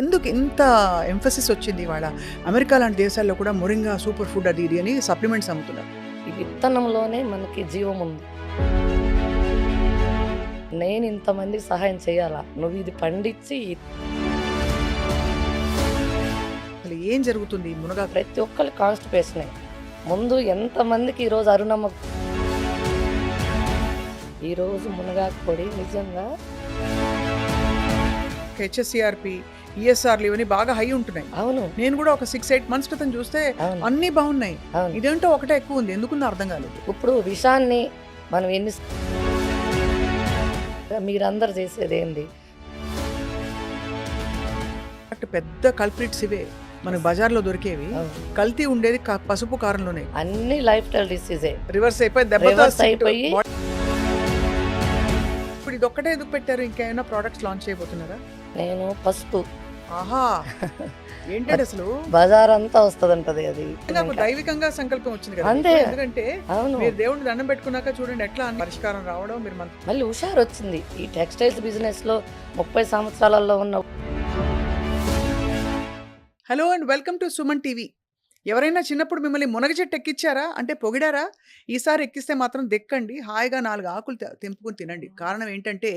ఎందుకు ఇంత ఎంఫసిస్ వచ్చింది ఇవాళ? అమెరికా లాంటి దేశాల్లో కూడా మొరింగా సూపర్ ఫుడ్ అది ఇది అని సప్లిమెంట్స్ అమ్ముతున్నారు. ఈ విత్తనంలోనే మనకి జీవం ఉంది. నేను ఇంతమందికి సహాయం చేయాలా? నువ్వు ఇది పండించి అసలు ఏం జరుగుతుంది ఈ మునగాకు? ప్రతి ఒక్కళ్ళు కాన్స్టిపేషనే. ముందు ఎంతమందికి ఈరోజు అరుణమ్మ ఈరోజు మునగాకు పొడి నిజంగా హెచ్ఎస్సిఆర్పి, ఈఎస్ఆర్లు ఇవన్నీ బాగా హై ఉంటున్నాయి. అవును నేను కూడా ఒక 6-8 మంత్స్ క్రితం చూస్తే అవును అన్నీ బాగున్నాయి. అవును. ఇదేంటో ఒకటే ఎక్కువ ఉంది. ఎందుకుందో అర్థం కాలేదు. ఇప్పుడు విషాన్ని మనం మీరందరూ చేసేది ఏంది? అటు పెద్ద కల్ప్రిట్స్ ఇవే మనకు బజార్లో దొరికేవి. అవును. కల్తీ ఉండేది పసుపు కారంలోనే. అన్ని లైఫ్ స్టైల్ డిసీజే రివర్స్ అయిపోయి దెబ్బతో రివర్స్ అయిపోయి ఇప్పుడు ఇది ఒక్కటే ఎందుకు పెట్టారు? ఇంకేమైనా ప్రోడక్ట్స్ లాంచ్ చేయబోతున్నారా? నేను పసుపు ఆహా, ఏంటంటే అసలు బజార్ అంతా వస్తుందంటది అది. నాకు దైవికంగా సంకల్పం వచ్చింది కదా. అంతే. ఎందుకంటే అవును. మీరు దేవుడిని దండం పెట్టుకున్నాక చూడండి ఎట్లా అన్ని పరిష్కారం రావడం. మీరు మన మళ్ళీ హుషారు వచ్చింది ఈ టెక్స్టైల్స్ బిజినెస్ లో 30 సంవత్సరాలలో ఉన్న. Hello and welcome to Suman TV. ఎవరైనా చిన్నప్పుడు మిమ్మల్ని మునగ చెట్టు ఎక్కించారా? అంటే పొగిడారా? ఈసారి ఎక్కిస్తే మాత్రం దెక్కండి, హాయిగా 4 ఆకులు తెంపుకుని తినండి. కారణం ఏంటంటే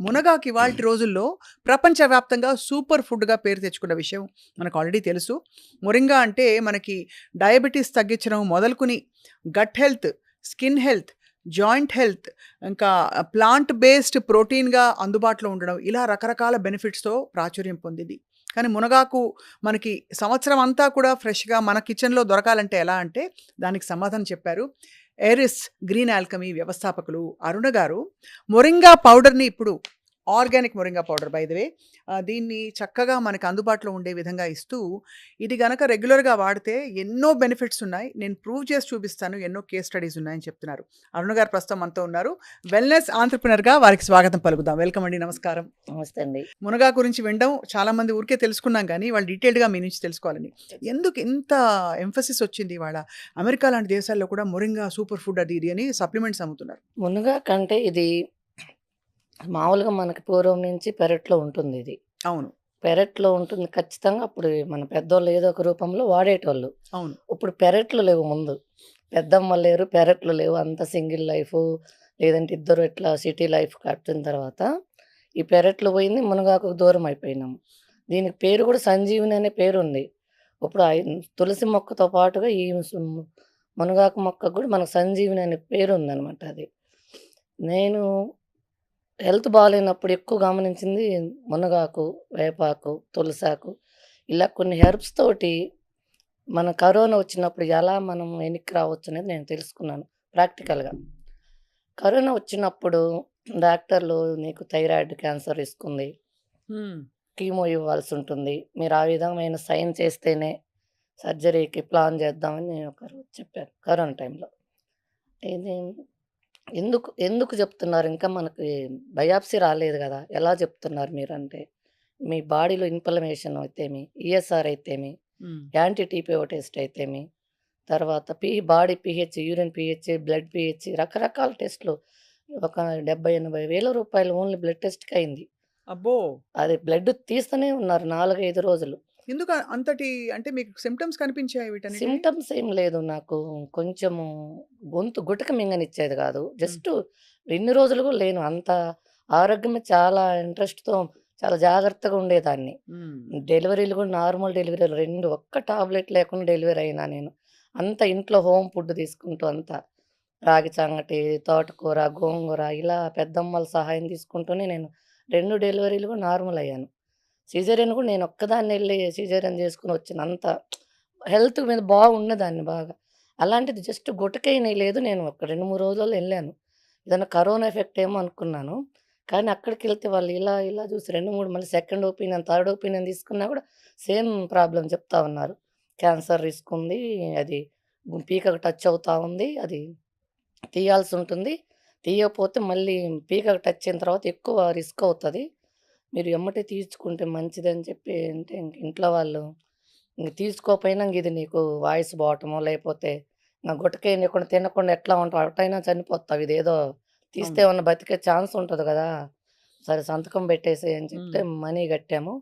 మునగాకి ఇవాల్టి రోజుల్లో ప్రపంచవ్యాప్తంగా సూపర్ ఫుడ్గా పేరు తెచ్చుకున్న విషయం మనకు ఆల్రెడీ తెలుసు. మొరింగా అంటే మనకి డయాబెటీస్ తగ్గించడం మొదలుకుని gut health, skin health, joint health, ఇంకా ప్లాంట్ బేస్డ్ ప్రోటీన్గా అందుబాటులో ఉండడం, ఇలా రకరకాల బెనిఫిట్స్తో ప్రాచుర్యం పొందింది. కానీ మునగాకు మనకి సంవత్సరం అంతా కూడా ఫ్రెష్గా మన కిచెన్లో దొరకాలంటే ఎలా అంటే దానికి సమాధానం చెప్పారు ఎరిస్ గ్రీన్ ఆల్కమీ వ్యవస్థాపకులు అరుణ గారు. మొరింగా పౌడర్ని ఇప్పుడు organic moringa powder by the way, దీన్ని చక్కగా మనకు అందుబాటులో ఉండే విధంగా ఇస్తూ, ఇది గనక రెగ్యులర్గా వాడితే ఎన్నో బెనిఫిట్స్ ఉన్నాయి, నేను ప్రూవ్ చేసి చూపిస్తాను, ఎన్నో కేస్ స్టడీస్ ఉన్నాయని చెప్తున్నారు. అరుణ గారు ప్రస్తుతం మనతో ఉన్నారు. వెల్నెస్ ఆంట్రప్రినర్గా వారికి స్వాగతం పలుకుదాం. వెల్కమ్ అండి, నమస్కారం. నమస్తే అండి. మునగా గురించి వినడం చాలా మంది ఊరికే తెలుసుకున్నాం, కానీ వాళ్ళు డీటెయిల్డ్గా మీ నుంచి తెలుసుకోవాలని. ఎందుకు ఇంత ఎంఫసిస్ వచ్చింది ఇవాళ? అమెరికా లాంటి దేశాల్లో కూడా మొరింగా సూపర్ ఫుడ్ అది ఇది అని సప్లిమెంట్స్ అమ్ముతున్నారు. మునగా కంటే ఇది మామూలుగా మనకి పూర్వం నుంచి పెరట్లో ఉంటుంది. ఇది అవును పెరట్లో ఉంటుంది ఖచ్చితంగా. అప్పుడు మన పెద్దోళ్ళు ఏదో ఒక రూపంలో వాడేటోళ్ళు. అవును. ఇప్పుడు పెరట్లు లేవు. ముందు పెద్దమ్మ లేరు, పెరట్లు లేవు. అంత సింగిల్ లైఫ్, లేదంటే ఇద్దరు ఇట్లా సిటీ లైఫ్ కట్టిన తర్వాత ఈ పెరట్లు పోయింది, మునగాకు దూరం అయిపోయినాము. దీనికి పేరు కూడా సంజీవిని అనే పేరు ఉంది. ఇప్పుడు తులసి మొక్కతో పాటుగా ఈ మునగాకు మొక్కకు కూడా మనకు సంజీవిని అనే పేరు ఉందన్నమాట. అది నేను హెల్త్ బాగాలేనప్పుడు ఎక్కువ గమనించింది మునగాకు, వేపాకు, తులసాకు, ఇలా కొన్ని హెర్బ్స్ తోటి మన కరోనా వచ్చినప్పుడు ఎలా మనం వెనక్కి రావచ్చు అనేది నేను తెలుసుకున్నాను ప్రాక్టికల్‌గా. కరోనా వచ్చినప్పుడు డాక్టర్లు నీకు థైరాయిడ్ క్యాన్సర్ రిస్క్ ఉంది, హ్మ్. కీమో ఇవ్వాల్సి ఉంటుంది, మీరు ఆ విధమైన సైన్ చేస్తేనే సర్జరీకి ప్లాన్ చేద్దామని ఒకరు చెప్పారు కరోనా టైంలో. ఇది ఎందుకు ఎందుకు చెప్తున్నారు? ఇంకా మనకి బయాప్సీ రాలేదు గదా! ఎలా చెప్తున్నారు మీరంటే, మీ బాడీలో ఇన్‌ఫ్లమేషన్ అయితేమి, ఈఎస్ఆర్ అయితేమి, హ్మ్. యాంటీ టీపీఓ టెస్ట్ అయితేమి, తర్వాత body pH, urine pH, blood pH, రకరకాల టెస్ట్‌లు ఒక 70, 80 వేల రూపాయలు ఓన్లీ బ్లడ్ టెస్ట్‌కి అయింది. అబ్బో! అది బ్లడ్ తీస్తూనే ఉన్నారు 4, 5 రోజులు. ఎందుకు అంతటి, అంటే మీకు సిమ్టమ్స్ కనిపించాయి వీటన్నిటివి? సింప్టమ్స్ ఏం లేదు నాకు. కొంచెము గొంతు గుటక మింగనిచ్చేది గాదు. హ్మ్. జస్ట్ ఇన్ని రోజులు గూడా లేను. అంత ఆరోగ్యం మీద చాలా ఇంట్రెస్ట్‌తో చాలా జాగ్రత్తగా ఉండేదాన్ని. హ్మ్. డెలివరీలు గూడా నార్మల్ డెలివరీలు 2 ఒక్క టాబ్లెట్ లేకుండా డెలివరీ అయినా నేను. అంతా ఇంట్లో హోమ్ ఫుడ్ తీసుకుంటూ అంతా. రాగి సంగటి, తోటకూర, గోంగూర ఇలా పెద్దమ్మల సహాయం తీసుకుంటూనే నేను 2 డెలివరీలు గూడా నార్మల్ అయ్యాను. సిజేరియన్ గూడా నేను ఒక్కదాన్నెళ్ళి సిజేరియన్ జేసుకొని వచ్చిన. అంత హెల్త్ మీద బాగున్నదాన్ని బాగా. అలాంటిది జస్ట్ గుటకైనా లేదు. నేను ఒక 2, 3 రోజుల్లో ఎళ్ళాను. ఏదన్నా కరోనా ఎఫెక్ట్ ఏమో అనుకున్నాను. కానీ అక్కడికెళ్తే వాళ్ళు ఇలా, ఇలా చూసి 2, 3 మళ్ళీ సెకండ్ ఒపీనియన్, థర్డ్ ఒపీనియన్ తీసుకున్నా కూడా సేమ్ ప్రాబ్లమ్ చెప్తా ఉన్నారు. క్యాన్సర్ రిస్క్ ఉంది. అది పీకకు టచ్ అవుతా ఉంది. అది తీయాల్సుంటుంది. తీయకపోతే మళ్ళీ పీకకు టచ్ అయిన తర్వాత ఎక్కువ రిస్క్ అవుతది. మీరు ఎమ్మటే తీర్చుకుంటే మంచిదని చెప్పి అంటే ఇంట్లో వాళ్ళు తీసుకోపోయినా ఇది నీకు వాయిస్ పోవటమో, లేపోతే గుటకేయనీయకుండా తినకుండా ఎట్లా ఉంటావు? అటైనా చనిపోతావు. ఇదేదో తీస్తే అవును. ఏమన్నా బతికే ఛాన్స్ ఉంటది గదా! సరే సంతకం పెట్టేసేయి అని చెప్తే హ్మ్. మనీ కట్టాము.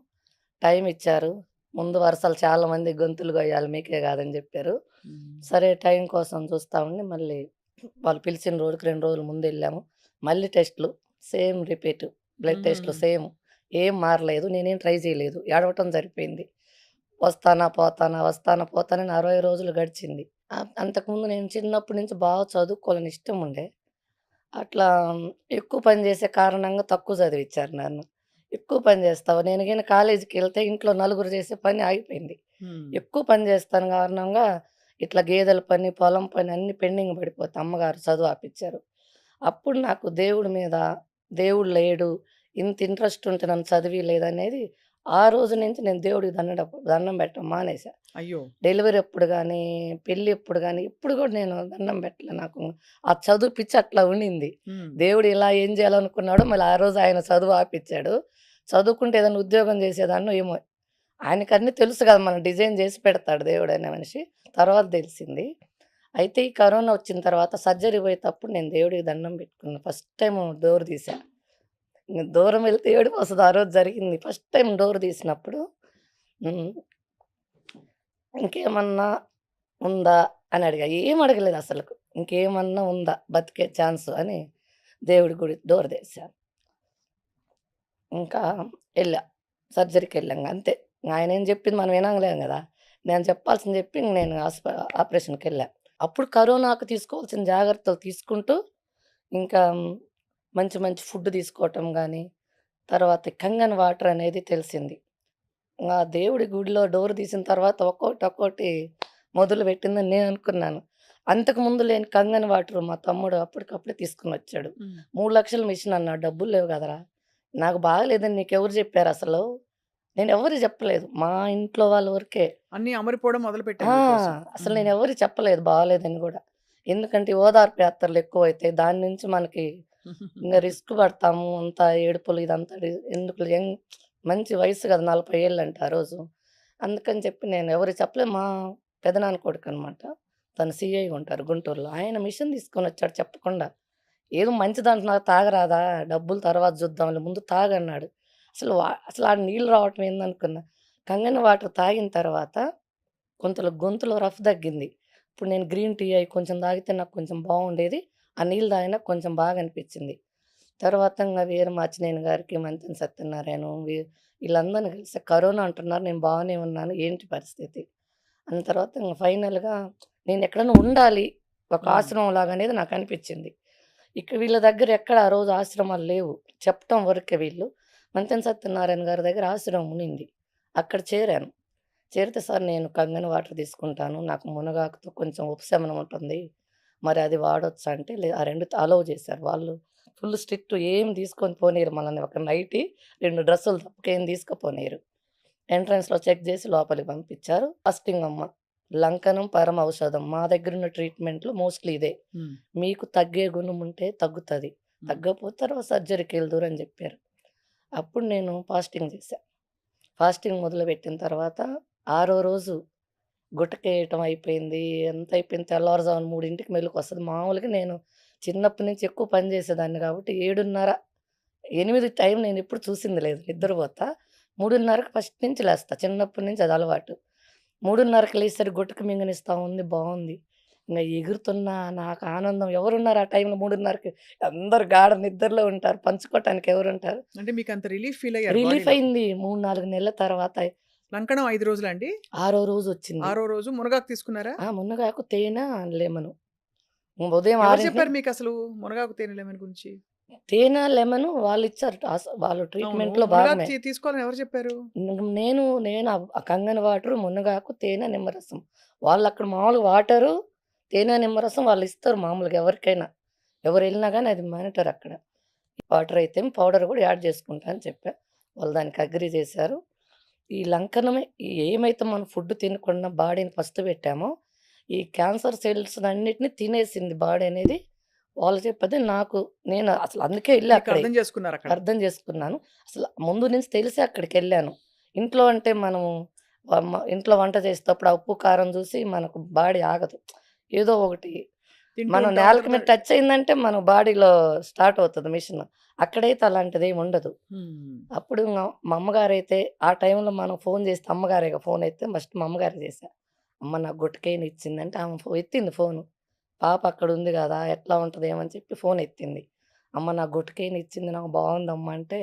టైం ఇచ్చారు. ముందు వరుసలు చాలామంది గొంతులు గొయ్యాలి మీకే గాదని జెప్పారు. హ్మ్. సరే టైం కోసం చూస్తా ఉండి మళ్ళీ వాళ్ళు పిలిచిన రోజుకి 2 రోజుల ముందెళ్ళాము. మళ్ళీ టెస్ట్‌లు సేమ్ రిపీట్. బ్లడ్ టెస్ట్‌లు హుహు. సేమ్. ఏం మారలేదు. నేనేం ట్రై చేయలేదు. ఏడవటం సరిపోయింది. వస్తానా, పోతానా, వస్తానా, పోతానా అని 60 రోజులు గడిచింది. అంతకుముందు నేను చిన్నప్పటి నుంచి బాగా చదువుకోవాలని ఇష్టం ఉండే. అట్లా ఎక్కువ పని చేసే కారణంగా తక్కువ చదివిచ్చారు నన్ను. ఎక్కువ పని చేస్తావు నేను గాని కాలేజీకెళ్తే ఇంట్లో నలుగురు చేసే పని ఆగిపోయింది. హ్మ్. ఎక్కువ పని చేస్తాను కారణంగా ఇట్లా గేదెల పని, పొలం పని అన్నీ పెండింగ్ పడిపోతే అమ్మగారు చదువు ఆపిచ్చారు. అప్పుడు నాకు దేవుడి మీద దేవుడు లేడు, ఇంత ఇంట్రెస్ట్ ఉంటే నన్ను చదివియలేదనేది ఆ రోజు నుంచి నేను దేవుడికి దండం పెట్టడం మానేశా. అయ్యో! డెలివరీ అప్పుడు గానీ, పెళ్ళెప్పుడు గానీ, ఇప్పుడు గూడా నేను దండం పెట్టలే. నాకు ఆ చదువు పిచ్చి అట్లా ఉండింది. హ్మ్. దేవుడు ఇలా ఏం జేయాలనుకున్నాడో మళ్ళీ ఆ రోజు ఆయన చదువు ఆపిచ్చాడు. చదువుకుంటే ఏదైనా ఉద్యోగం జేసేదాన్నో ఏమో! ఆయనకన్నీ తెలుసు గదా! మనం డిజైన్ జేసి పెడతాడు దేవుడనే మనిషి. తర్వాత దెలిసింది. అయితే ఈ కరోనా వచ్చిన తర్వాత సర్జరీ పోయేటప్పుడు నేను దేవుడికి దండం పెట్టుకున్నా. ఫస్ట్ టైము డోర్ తీశా. ఇంగ దూరం వెళ్తే ఏడుపొస్తది. ఆ రోజు జరిగింది. ఫస్ట్ టైమ్ డోర్ తీసినప్పుడు హ్మ్. ఇంకేమన్నా ఉందా? అని అడిగా. ఏం అడగలేదసలకు. ఇంకేమన్నా ఉందా? బతికే ఛాన్సు అని దేవుడి గుడి డోర్ తీశా. ఇంకా ఎళ్ళా. సర్జరీకెళ్ళాం అంతే. ఆయనేం చెప్పింది మనం వినంలేం గదా! నేను చెప్పాల్సింది చెప్పి ఇంక నేను ఆపరేషన్‌కెళ్ళా. అప్పుడు కరోనాకు తీసుకోవాల్సిన జాగ్రత్తలు తీసుకుంటూ ఇంకా మంచి మంచి ఫుడ్ తీసుకోవటం గానీ, తర్వాత కంగన్ వాటర్ అనేది తెలిసింది. ఆ దేవుడి గుడిలో డోర్ తీసిన తర్వాత ఒక్కోటి, ఒక్కోటి మొదలుపెట్టిందని నేననుకున్నాను. అంతకుముందు లేని కంగన్ వాటరు మా తమ్ముడు అప్పటికప్పుడే తీసుకొనొచ్చాడు. హ్మ్. 3,00,000 మిషన్ అన్నాడు. డబ్బులు లేవు కదరా! నాకు బాగాలేదని నీకెవరు చెప్పారసలు? నేనెవ్వరికి చెప్పలేదు. మా ఇంట్లో వాళ్ళ వరకే. అన్నీ అమరిపోవడం మొదలుపెట్టాయి ఆ! మీకోసం. అసలు హ్మ్. నేనెవరికీ చెప్పలేదు బాలేదని గూడా. ఎందుకంటే ఈ ఓదార్పు యాత్రలు ఎక్కువైతాయి. దాని నుంచి మనకి ఇంగ రిస్క్ పడతాము. అంతా ఏడుపులు ఇదంతా ఎందుకులే మంచి వయసు కదా! 40 ఏళ్ళంట ఆ రోజు. అందుకని చెప్పి నేను ఎవరికీ చెప్పలేదు. మా పెదనాన్న కొడుకనమాట. తను సీఐగా ఉంటారు గుంటూరులో. ఆయన మిషన్ తీసుకొనొచ్చాడు చెప్పకుండా. ఏదో మంచిదంటున్నారు తాగరాదా? డబ్బులు తర్వాత చూద్దాంలే ముందు తాగన్నాడు. అసలు ఆ నీళ్ళు రావటం ఏందనుకున్నా. కంగన వాటర్ తాగిన తర్వాత గొంతులో రఫ్ తగ్గింది. ఇప్పుడు నేను గ్రీన్ టీ అయి కొంచెం తాగితే నాకు కొంచెం బావుండేది. ఆ నీళ్ళు తాగినాక కొంచెం బాగా అనిపిచ్చింది. తర్వాత ఇంగ వీర మాచినేని గారికి, మంతెన సత్యనారాయణ వీళ్ళందరిని కలిసి కరోనా అంటున్నారు. నేను బాగానే ఉన్నాను. ఏంటి పరిస్థితి? అన్న తర్వాత ఇంగ ఫైనల్‌గా నేనెక్కడన్నా ఉండాలి. ఒక హ్మ్. ఆశ్రమం లాగా అనేది నాకనిపిచ్చింది. వీళ్ళ దగ్గర ఎక్కడ ఆ రోజు ఆశ్రమాలు లేవు. చెప్పటం వరకే వీళ్ళు. మంతెన సత్యనారాయణ గారి దగ్గర ఆశ్రమం ఉన్నింది. అక్కడ చేరాను. చేరితే సార్ నేను కంగన వాటర్ తీసుకుంటాను. నాకు మునగాకుతో కొంచెం ఉపశమనం ఉంటుంది. మరి అది వాడొచ్చా అంటే ఆ 2 అలౌ చేశారు. వాళ్ళు ఫుల్ స్ట్రిక్ట్ ఏం తీసుకొని పోనీయరు మనల్ని. ఒక నైటీ, 2 డ్రెస్సులు తప్ప ఏం తీసుకపోనీయరు. ఎంట్రన్స్‌లో చెక్ చేసి లోపలికి పంపించారు. ఫాస్టింగ్ అమ్మ. లంకనం పరమౌషధం. మా దగ్గరున్న ట్రీట్మెంట్‌లో మోస్ట్‌లీ ఇదే. హ్మ్. మీకు తగ్గే గుణం ఉంటే తగ్గుతది. హ్మ్. తగ్గకపోతే తర్వాత సర్జరీకెళ్దురు అని జెప్పారు. అప్పుడు నేను ఫాస్టింగ్ చేశా. ఫాస్టింగ్ మొదలుపెట్టిన తర్వాత ఆరో రోజు గుటకేయటం అయిపోయింది. అంతా అయిపోయింది. తెల్లవారుజామున 3కి మెలుకువొస్తది. మామూలుగా నేను చిన్నప్పటి నుంచి ఎక్కువ పని చేసేదాన్ని కాబట్టి 7:30, 8 టైం నేనెప్పుడు చూసింది లేదు. నిద్రపోతా. 3:30కి ఫస్ట్ నుంచి లేస్తా. చిన్నప్పటి నుంచి అది అలవాటు. 3:30కి లేసేసరికి గుటక మింగనిస్తా ఉంది. బావుంది. ఇంగ ఎగురుతున్నా నాకు ఆనందం. ఎవరున్నారు ఆ టైంలో 3:30కి? అందరూ గాఢ నిద్రలో ఉంటారు. పంచుకోవటానికి ఎవరుంటారు? అంటే మీకంత రిలీఫ్ ఫీల్ అయ్యారు రిలీఫ్ బాడీలో. అయింది. 3, 4 నెలల తర్వాత లంకణం 5 రోజులా అండి? ఆరో రోజొచ్చింది. ఆరో రోజు మునగాకు తీసుకున్నారా? మునగాకు, తేనె, లెమను. ఉదయం ఎవరు 6 చెప్పారు మీకసలు మునగాకు తేనె లెమన్ గురించి? తేనె, లెమను వాళ్ళిచ్చారు. వాళ్ళు అవును. ట్రీట్‌మెంట్‌లో మునగాకు భాగమే. తీసుకోవాలని ఎవరు చెప్పారు? నేను ఆ కంగన వాటరు, మునగాకు, తేనె, నిమ్మరసం. వాళ్ళక్కడ మామూలుగా వాటరు, తేనె, నిమ్మరసం వాళ్ళిస్తారు మామూలుగా ఎవరికైనా. ఎవరెళ్ళినా గాని అది మానిటర్ అక్కడ. వాటర్ అయితే పౌడర్ గూడా యాడ్ చేసుకుంటా అని చెప్పా. వాళ్ళు దానికి అగ్రీ చేశారు. ఈ లంకనమే ఏమైతే మనం ఫుడ్ తినకుండా బాడీని పస్తు పెట్టామో, ఈ క్యాన్సర్ సెల్స్‌నన్నిటిని తినేసింది బాడీ అనేది వాళ్ళు చెప్పదే నేను అసలు అందుకే ఎళ్ళా మీకు అక్కడే. అర్థం చేసుకున్నారక్కడ. అర్థం చేసుకున్నాను. అసలు ముందు నుంచి తెలిసే అక్కడికెళ్ళాను. ఇంట్లో అంటే మనము ఇంట్లో వంట చేసేటప్పుడు ఆ ఉప్పు, కారం చూసి మనకు బాడీ ఆగదు. ఏదో ఒకటి తింటూ మనం ఉంటాం. నేలకి మీద ఒక్కొక్కసారి టచ్ అయిందంటే మన బాడీలో స్టార్ట్ అవుతది మిషన్. అక్కడైతే అలాంటిదేమి ఉండదు. హ్మ్. అప్పుడు మా అమ్మగారైతే ఆ టైంలో మనం ఫోన్ చేస్తే అమ్మగారేగా ఫోన్ ఎత్తే ఫస్ట్ మా అమ్మగారికి చేశా. అమ్మ నాకు గుట్టకేని ఇచ్చిందంటే ఆమె ఎత్తింది ఫోను. పాప అక్కడుంది గదా! ఎట్లా ఉంటదేమో అని చెప్పి ఫోన్ ఎత్తింది. అమ్మ నాకు గుట్టకేని ఇచ్చింది నాకు బావుందమ్మా అంటే,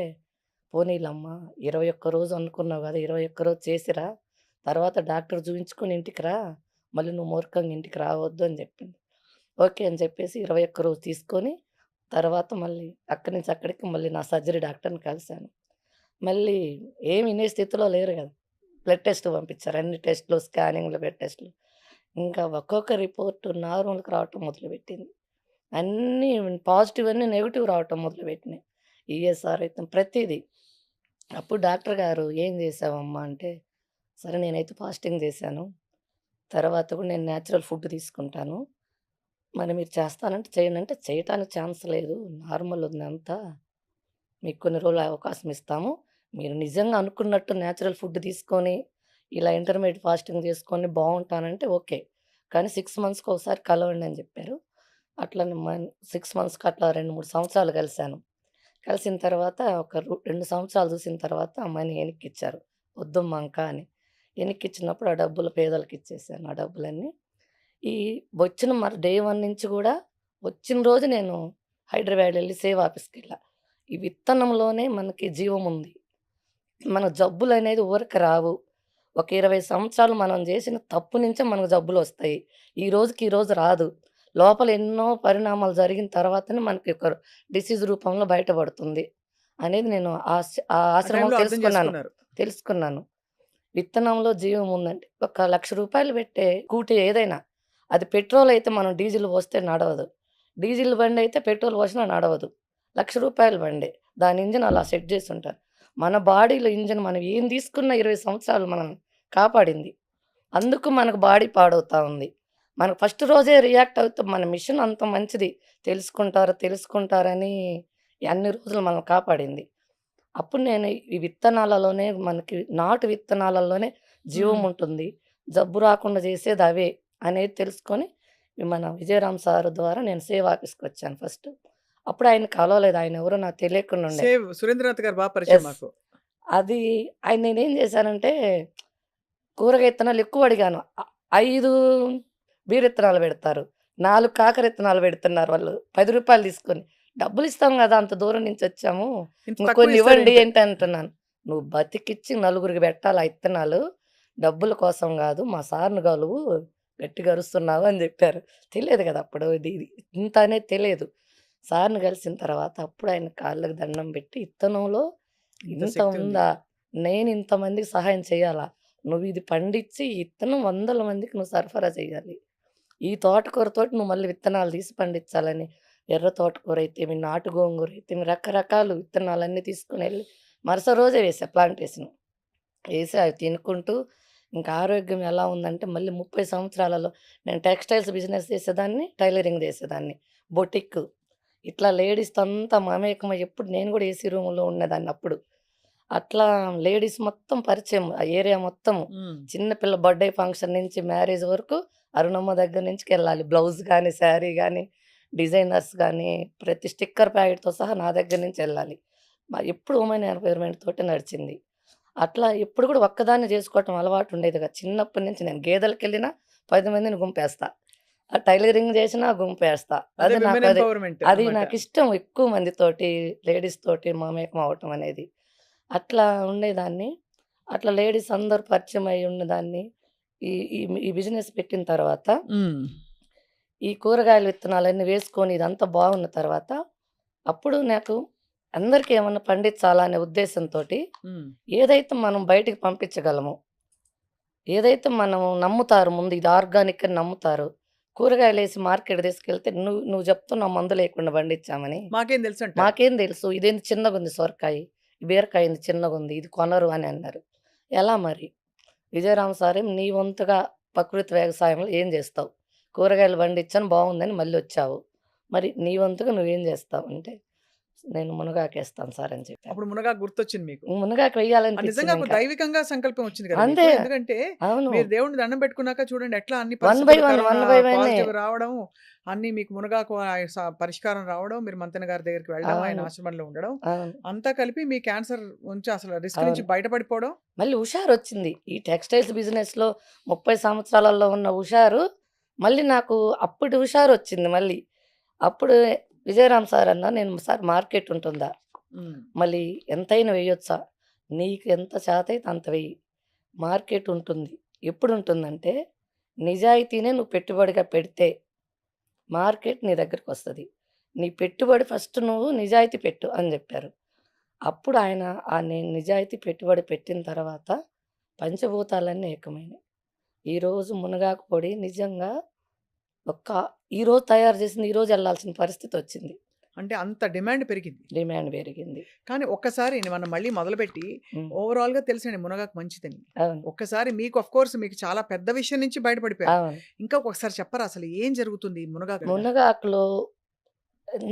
పోనీలమ్మా 21 రోజు అనుకున్నావు గదా! 21 రోజు చేసిరా. తర్వాత డాక్టర్ చూయించుకొని ఇంటికి రా. మళ్ళీ నువ్వు మూర్ఖంగా ఇంటికి రావద్దు అని చెప్పింది. ఓకే అని చెప్పేసి 21 రోజు తీసుకొని, తర్వాత మళ్ళీ అక్కడి నుంచి అక్కడికి మళ్ళీ నా సర్జరీ డాక్టర్‌ని కలిసాను. మళ్ళీ ఏమి ఇనే స్థితిలో లేరు గదా! బ్లడ్ టెస్ట్ పంపించారు. అన్ని టెస్ట్‌లు, స్కానింగ్‌లు, బ్లడ్ టెస్ట్‌లు. ఇంకా ఒక్కొక్క రిపోర్ట్ నార్మల్‌కి రావటం మొదలుపెట్టింది. అన్నీ పాజిటివ్ అన్నీ నెగెటివ్ రావటం మొదలుపెట్టినాయి. ఈఎస్ఆర్ అయితే ప్రతీదీ. అప్పుడు డాక్టర్ గారు "ఏం చేశావమ్మా?" అంటే, సరే నేనైతే ఫాస్టింగ్ చేశాను. తర్వాత కూడా నేను నేచురల్ ఫుడ్ తీసుకుంటాను. మరి మీరు చేస్తానంటే చేయండి అంటే, చేయటానికి ఛాన్స్ లేదు. నార్మల్ ఉందంతా. మీకు కొన్ని రోజులు అవకాశం ఇస్తాము. మీరు నిజంగా అనుకున్నట్టు నేచురల్ ఫుడ్ తీసుకొని, ఇలా ఇంటర్మీడియేట్ ఫాస్టింగ్ చేసుకొని బావుంటానంటే ఓకే. కానీ 6 మంత్స్‌కి ఒకసారి కలవండి అని చెప్పారు. అట్లనే 6 మంత్స్‌కి అట్లా 2, 3 సంవత్సరాలు కలిసాను. కలిసిన తర్వాత ఒక 2 సంవత్సరాలు చూసిన తర్వాత మనీ ఎనిక్కిచ్చారు. వద్దమ్మా ఇంకా అని. ఎనిక్కిచ్చినప్పుడు ఆ డబ్బులు పేదలకిచ్చేసాను ఆ డబ్బులన్నీ. ఈ వచ్చిన డే 1 నుంచి గూడా వచ్చిన రోజు నేను హైదరాబాద్ ఎళ్లి సేవ్ ఆఫీస్‌కెళ్ళా. ఈ విత్తనంలోనే మనకి జీవముంది. మన జబ్బులనేది ఊరక రావు. ఒక 20 సంవత్సరాలు మనం జేసిన తప్పు నుంచే మనకు జబ్బులొస్తాయి. ఈ రోజుకి ఈ రోజు రాదు. లోపల ఎన్నో పరిణామాలు జరిగిన తర్వాతనే మనకి ఒక డిసీజ్ రూపంలో బయటపడుతుంది. అనేది నేను ఆ ఆ ఆశ్రమంలో టైంలో అర్థం తెలుసుకున్నాను. చేసుకున్నారు. తెలుసుకున్నాను. విత్తనంలో జీవం ఉందంటే ఒక రూ. 1,00,000 పెట్టే స్కూటీ ఏదైనా అది పెట్రోల్ అయితే మనం డీజిల్ పోస్తే నడవదు. డీజిల్ బండయితే పెట్రోల్ పోసినా నడవదు. రూ. 1,00,000 బండే. దాని ఇంజిన్ అలా సెట్ చేసుంటారు. మన బాడీలో ఇంజిన్ మనం ఏం తీసుకున్న 20 సంవత్సరాలు మనల్ని కాపాడింది. అందుకు మనకు బాడీ పాడవుతా ఉంది. మనకు ఫస్ట్ రోజే రియాక్ట్ అవుతే మన మిషన్ అంత మంచిది. తెలుసుకుంటారని అన్ని రోజులు మనల్ని కాపాడింది. అప్పుడు నేను ఈ విత్తనాలలోనే మనకి నాటు విత్తనాలలోనే జీవం హ్మ్. ఉంటుంది. జబ్బు రాకుండా చేసేది అవే అనేది తెలుసుకొని మన విజయరామ్ సార్ ద్వారా నేను సేవ్ ఆఫీస్‌కొచ్చాను ఫస్ట్. అప్పుడు ఆయన్ని కలవలేదు. ఆయనెవరో నాకు తెలియకుండా ఉండే. సేవ్ సురేంద్రనాథ్ గారు పరిచయం యెస్. మాకు. అది ఆయన నేనేం చేశానంటే కూరగాయ ఇత్తనాలు ఎక్కువ అడిగాను. 5 బీరిత్తనాలు పెడతారు. 4 కాకర ఇత్తనాలు పెడుతున్నారు వాళ్ళు. రూ. 10 తీసుకొని. డబ్బులిస్తాం గదా! అంత దూరం నుంచొచ్చాము. ఇంత ఇంక తక్కువ కొన్ని ఇవ్వండి ఇస్తారేంటి? ఏంటి అంటున్నాను. నువ్వు బతికిచ్చి నలుగురికి పెట్టాలి ఆ ఇత్తనాలు. డబ్బుల కోసం గాదు. మా సార్‌ని గలువు. గట్టిగా అరుస్తున్నావు అని జెప్పారు. తెలియదు గదా! అప్పుడు ఇది ఇంత అనేది తెలియదు. సార్‌ని కలిసిన తర్వాత అప్పుడు ఆయన కాళ్ళకి దండం పెట్టి ఇత్తనంలో ఇంత ఇంత శక్తి ఉంది. ఉందా? నేను ఇంతమందికి సహాయం చేయాలా? నువ్విది పండించి ఈ ఇత్తనం వందల మందికి నువ్వు సరఫరా చేయాలి. ఈ తోటకూరతోటి నువ్వు మళ్ళీ విత్తనాలు తీసి పండించాలని. ఎర్ర తోటకూర అయితేమి, నాటు గోంగూర అయితేమి రకరకాలు విత్తనాలన్నీ తీసుకొనెళ్ళి మరుసటి రోజే వేశా ప్లాంటేషన్. ఏసి అవి తినుకుంటూ ఇంకా ఆరోగ్యం ఎలా ఉందంటే మళ్ళీ 30 సంవత్సరాలలో నేను టెక్స్‌టైల్స్ బిజినెస్ చేసేదాన్ని, టైలరింగ్ చేసేదాన్ని. బొటిక్ ఇట్లా లేడీస్‌తో అంతా మమేకమై ఎప్పుడు నేను కూడా ఏసీ రూమ్‌లో ఉండేదాన్ని అప్పుడు. అట్లా లేడీస్ మొత్తం పరిచయం. ఆ ఏరియా మొత్తము. హ్మ్. చిన్న పిల్ల బర్త్‌డే ఫంక్షన్ నుంచి మ్యారేజ్ వరకు అరుణమ్మ దగ్గర నుంచికెళ్ళాలి. బ్లౌజ్ గాని, శారీ గాని, డిజైనర్స్ గాని, ప్రతి స్టిక్కర్ ప్యాకెట్‌తో సహా నా దగ్గర నుంచెళ్ళాలి. ఎప్పుడు ఉమెన్ ఎంపవర్‌మెంట్ తోటే నడిచింది. అట్లా ఎప్పుడు కూడా ఒక్కదాన్నే చేసుకోవటం అలవాటు ఉండేది కాదు. చిన్నప్పటి నుంచి నేను గేదెలకెళ్ళినా 10 మందిని గుంపేస్తా. టైలరింగ్ చేసినా గుంపేస్తా. అదే అది విమెన్ నాకది ఎంపవర్‌మెంట్ అది అన్నమాట. నాకిష్టం ఎక్కువ మందితోటి, లేడీస్ తోటి మమేకం అవ్వటం అనేది. అట్లా ఉండేదాన్ని. అట్లా లేడీస్ అందరూ పరిచయం అయ్యి ఉన్నదాన్ని. ఈ ఈ ఈ బిజినెస్ పెట్టిన తర్వాత, హ్మ్. ఈ కూరగాయల విత్తనాలన్నీ వేసుకొని ఇదంతా బాగున్న తర్వాత, అప్పుడు నాకు అందరికి ఏమన్నా పండించాలా అనే ఉద్దేశంతోటి, హ్మ్. ఏదైతే మనం బయటికి పంపించగలమో, ఏదైతే మనం నమ్ముతారు ముందు ఇది ఆర్గానిక్ అని నమ్ముతారు. కూరగాయలేసి మార్కెట్ తీసుకెళ్తే నువ్వు నువ్వు చెప్తున్నావు మందు లేకుండా పండించామని. మాకేం తెలుసంటారు. మాకేం తెలుసు ఇదేంది చిన్నగుంది సొరకాయి, బీరకాయ ఏంది చిన్నగుంది, ఇది కొనరు అని అన్నారు. ఎలా మరి? విజయరామ్ సారేమో నీ వంతుగా ప్రకృతి వ్యవసాయంలో ఏం జేస్తావు? కూరగాయలు పండించాను బావుందని మళ్ళొచ్చావు. మరి నీ వంతుగా నువ్వేం జేస్తావు? అంటే నేను మునగాకేస్తాను సార్ అని చెప్పాను. అప్పుడు మునగాకు గుర్తొచ్చింది మీకు. మునగాకు నిజంగా వెయ్యాలనిపించింది ఒక ఇంకా. దైవికంగా సంకల్పం వచ్చింది కదా అంతే. మీకు. ఎందుకంటే అవును. మీరు దేవుడిని దండం పెట్టుకున్నాక చూడండి ఎట్లా అన్ని 1 బై పరిస్థితులు 1, కరోనా 1 బై 1 పాజిటివ్ రావడం, అన్ని మీకు మునగాకు పరిష్కారం రావడం, మీరు మంతెన గారి దగ్గరికి వెళ్ళడం, ఆయన అవును. ఆశ్రమంలో ఉండడం, అవును. అంతా కలిపి మీ క్యాన్సర్ నుంచి అసలు రిస్క్ నుంచి అవును. బయటపడిపోవడం. మళ్ళీ హుషారొచ్చింది. ఈ టెక్స్‌టైల్స్ బిజినెస్‌లో 30 సంవత్సరాలలో ఉన్న హుషారు, మళ్ళీ నాకు అప్పటి హుషారొచ్చింది మళ్ళీ. అప్పుడు విజయరామ్ సార్ అన్నారు, "నేను సార్ మార్కెట్ ఉంటుందా? హ్మ్. మళ్ళీ ఎంతైనా వెయ్యొచ్చా? నీకు ఎంత చేతైతే అంత వెయ్యి. మార్కెట్ ఉంటుంది. ఎప్పుడుంటుందంటే, నిజాయితీనే నువ్వు పెట్టుబడిగా పెడితే, మార్కెట్ నీ దగ్గరకొస్తది. నీ పెట్టుబడి ఫస్ట్ నువ్వు నిజాయితీ పెట్టు" అని జెప్పారు. అప్పుడు ఆయన నేను నిజాయితీ పెట్టుబడి పెట్టిన తర్వాత పంచభూతాలన్నీ ఏకమైనయి. ఈరోజు మునగాకు పొడి నిజంగా ఒక్క ఈరోజు తయారు చేసింది ఈరోజు ఎళ్ళాల్సిన పరిస్థితొచ్చింది. అంటే అంత డిమాండ్ పెరిగింది. డిమాండ్ పెరిగింది. కానీ ఒక్కసారి మనం మళ్ళీ మొదలుపెట్టి హ్మ్. ఓవరాల్‌గా తెలుసండి మునగాకు మంచిదని. అవును. ఒక్కసారి మీకు కోర్స్ మీకు చాలా పెద్ద విషయం నుంచి బయటపడిపోయారు. అవును. ఇంకా ఒకసారి చెప్పరా అసలు ఏం జరుగుతుంది ఈ మునగాకు వల్ల? మునగాకులో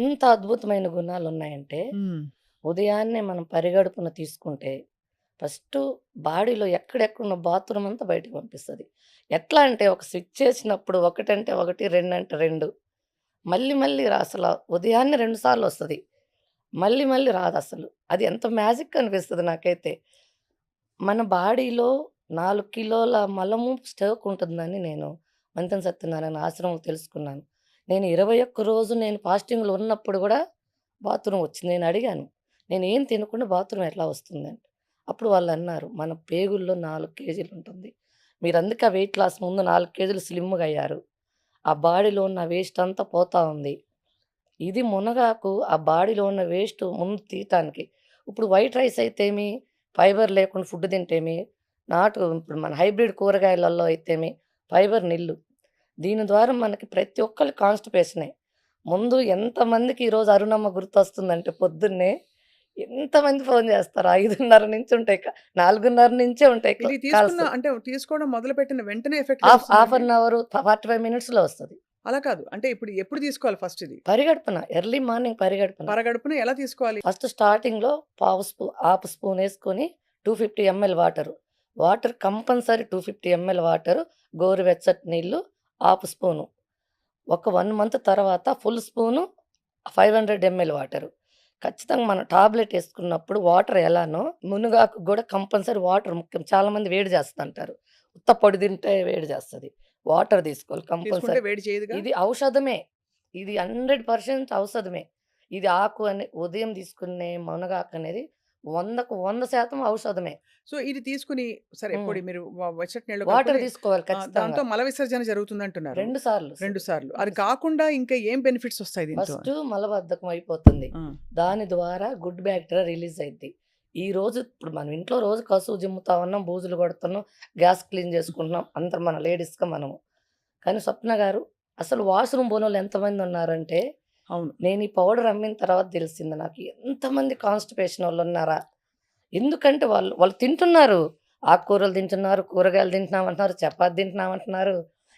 ఎంత అద్భుతమైన గుణాలున్నాయంటే, హ్మ్. ఉదయాన్నే మనం పరిగడుపున తీసుకుంటే, ఫస్టు బాడీలో ఎక్కడెక్కడున్న బాత్రూమ్ అంతా బయటకి పంపిస్తది. ఎట్లా అంటే ఒక స్విచ్ చేసినప్పుడు ఒకటంటే ఒకటి, రెండంటే 2 మళ్ళీ మళ్ళీ అసల ఉదయాన్నే 2 సార్లొస్తది. మళ్ళీ మళ్ళీ రాదసలు. అది ఎంత మ్యాజిక్ అనిపిస్తది నాకైతే. మన బాడీలో 4 కిలోల మలము స్టాక్ ఉంటుందని నేను మంతెన సత్యనారాయణ ఆశ్రమంలో తెలుసుకున్నాను. నేను 21 రోజు నేను ఫాస్టింగ్‌లో ఉన్నప్పుడు గూడా బాత్రూమ్ వచ్చింది. నేను అడిగాను. నేనేం తినకుండా బాత్రూమ్ ఎట్లా వస్తుందంటే, అప్పుడు వాళ్ళన్నారు, "మన పేగుల్లో 4 కేజీలు ఉంటుంది. మీరందుకే ఆ వెయిట్ లాస్ ముందు 4 కేజీలు స్లిమ్‌గా అయ్యారు. ఆ బాడీలో ఉన్న వేస్ట్ అంతా పోతా ఉంది. ఇది మునగాకు ఆ బాడీలో ఉన్న వేస్ట్ ముందు తీయటానికి." ఇప్పుడు వైట్ రైస్ అయితేమి, ఫైబర్ లేకుండా ఫుడ్ తింటేమి, ఇప్పుడు మన హైబ్రిడ్ కూరగాయలలో అయితేమి ఫైబర్ నిల్లు. దీని ద్వారా మనకి ప్రతి ఒక్కళ్ళకి కాన్‌స్టిపేషనే. ముందు ఎంతమందికి ఈరోజు అరుణమ్మ గుర్తొస్తుందంటే పొద్దున్నే ఎంతమంది ఫోను చేస్తారు. 5:30 నుంచి ఉంటాయి. 4:30 నుంచే ఉంటాయి ఇది కాల్స్. అంటే తీసుకోవడం మొదలుపెట్టిన వెంటనే ఎఫెక్ట్ హాఫ్ తెలుస్తుందండి? అన్ అవర్ 45 మినిట్స్‌లో వస్తది. అలా కాదు. అంటే ఎప్పుడు తీసుకోవాలి ఫస్ట్ ఇది? పరిగడుపున ఎర్లీ మార్నింగ్ పరిగడుపున. పరగడుపున ఎలా తీసుకోవాలి? ఫస్ట్ స్టార్టింగ్‌లో హాఫ్ స్పూన్ యేసుకొని 250 ml water. Water compulsory 250 ml water, గోరువెచ్చటి నీళ్ళు హాఫ్ స్పూను. ఒక 1 మంత్ తర్వాత ఫుల్ స్పూను 500 ఎంఎల్ వాటరు. ఖచ్చితంగా మనం టాబ్లెట్ యేసుకున్నప్పుడు వాటర్ ఎలానో మునగాకు గూడా కంపల్సరీ వాటర్ ముఖ్యం. చాలామంది వేడి చేస్తంటారు. ఉత్త పొడి తింటే వేడి చేస్తది. వాటర్ తీసుకోవాలి తీసుకుంటే కంపల్సరీ. వేడి చేయదుగా? ఇది ఔషధమే. ఇది 100% ఔషధమే. ఇది ఆకు ఉదయం తీసుకునే మునగాకనేది 100కు 100% ఔషధమే. సో, ఇది తీసుకొని సరే హ్మ్. పొడి మీరు వెచ్చటి నీళ్ళలో వాటర్ కలుపుకొని తీసుకోవాలి ఖచ్చితంగా. దాంతో మల విసర్జన జరుగుతుందంటున్నారు. 2 సార్లు. 2 సార్లు. అది 2 సార్లు. కాకుండా ఇంకా ఏం బెనిఫిట్స్ వస్తాయి దీంతో? ఫస్టు మలబద్ధకం అయిపోతుంది. ఆ! దాని ద్వారా గుడ్ బ్యాక్టీరియా రిలీజ్ అయిద్ది. ఇప్పుడు మనం ఇంట్లో రోజు కసువు జిమ్ముతా ఉన్నాం, బూజులు కొడుతున్నాం, గ్యాస్ క్లీన్ చేసుకుంటున్నాం. అందరం మన లేడీస్‌గా మనము. కానీ స్వప్న గారు అసలు వాష్‌రూమ్ పోనోళ్ళు ఎంతమంది ఉన్నారంటే, అవును. నేను ఈ పౌడర్ అమ్మిన తర్వాత తెలిసింది నాకు. ఎంతమంది కాన్‌స్టిపేషన్ వోళ్ళున్నారా? ఎందుకంటే వాళ్ళు తింటున్నారు. ఆకుకూరలు తింటున్నారు, కూరగాయలు తింటున్నామంటున్నారు, చపాతీ తింటున్నామంటున్నారు,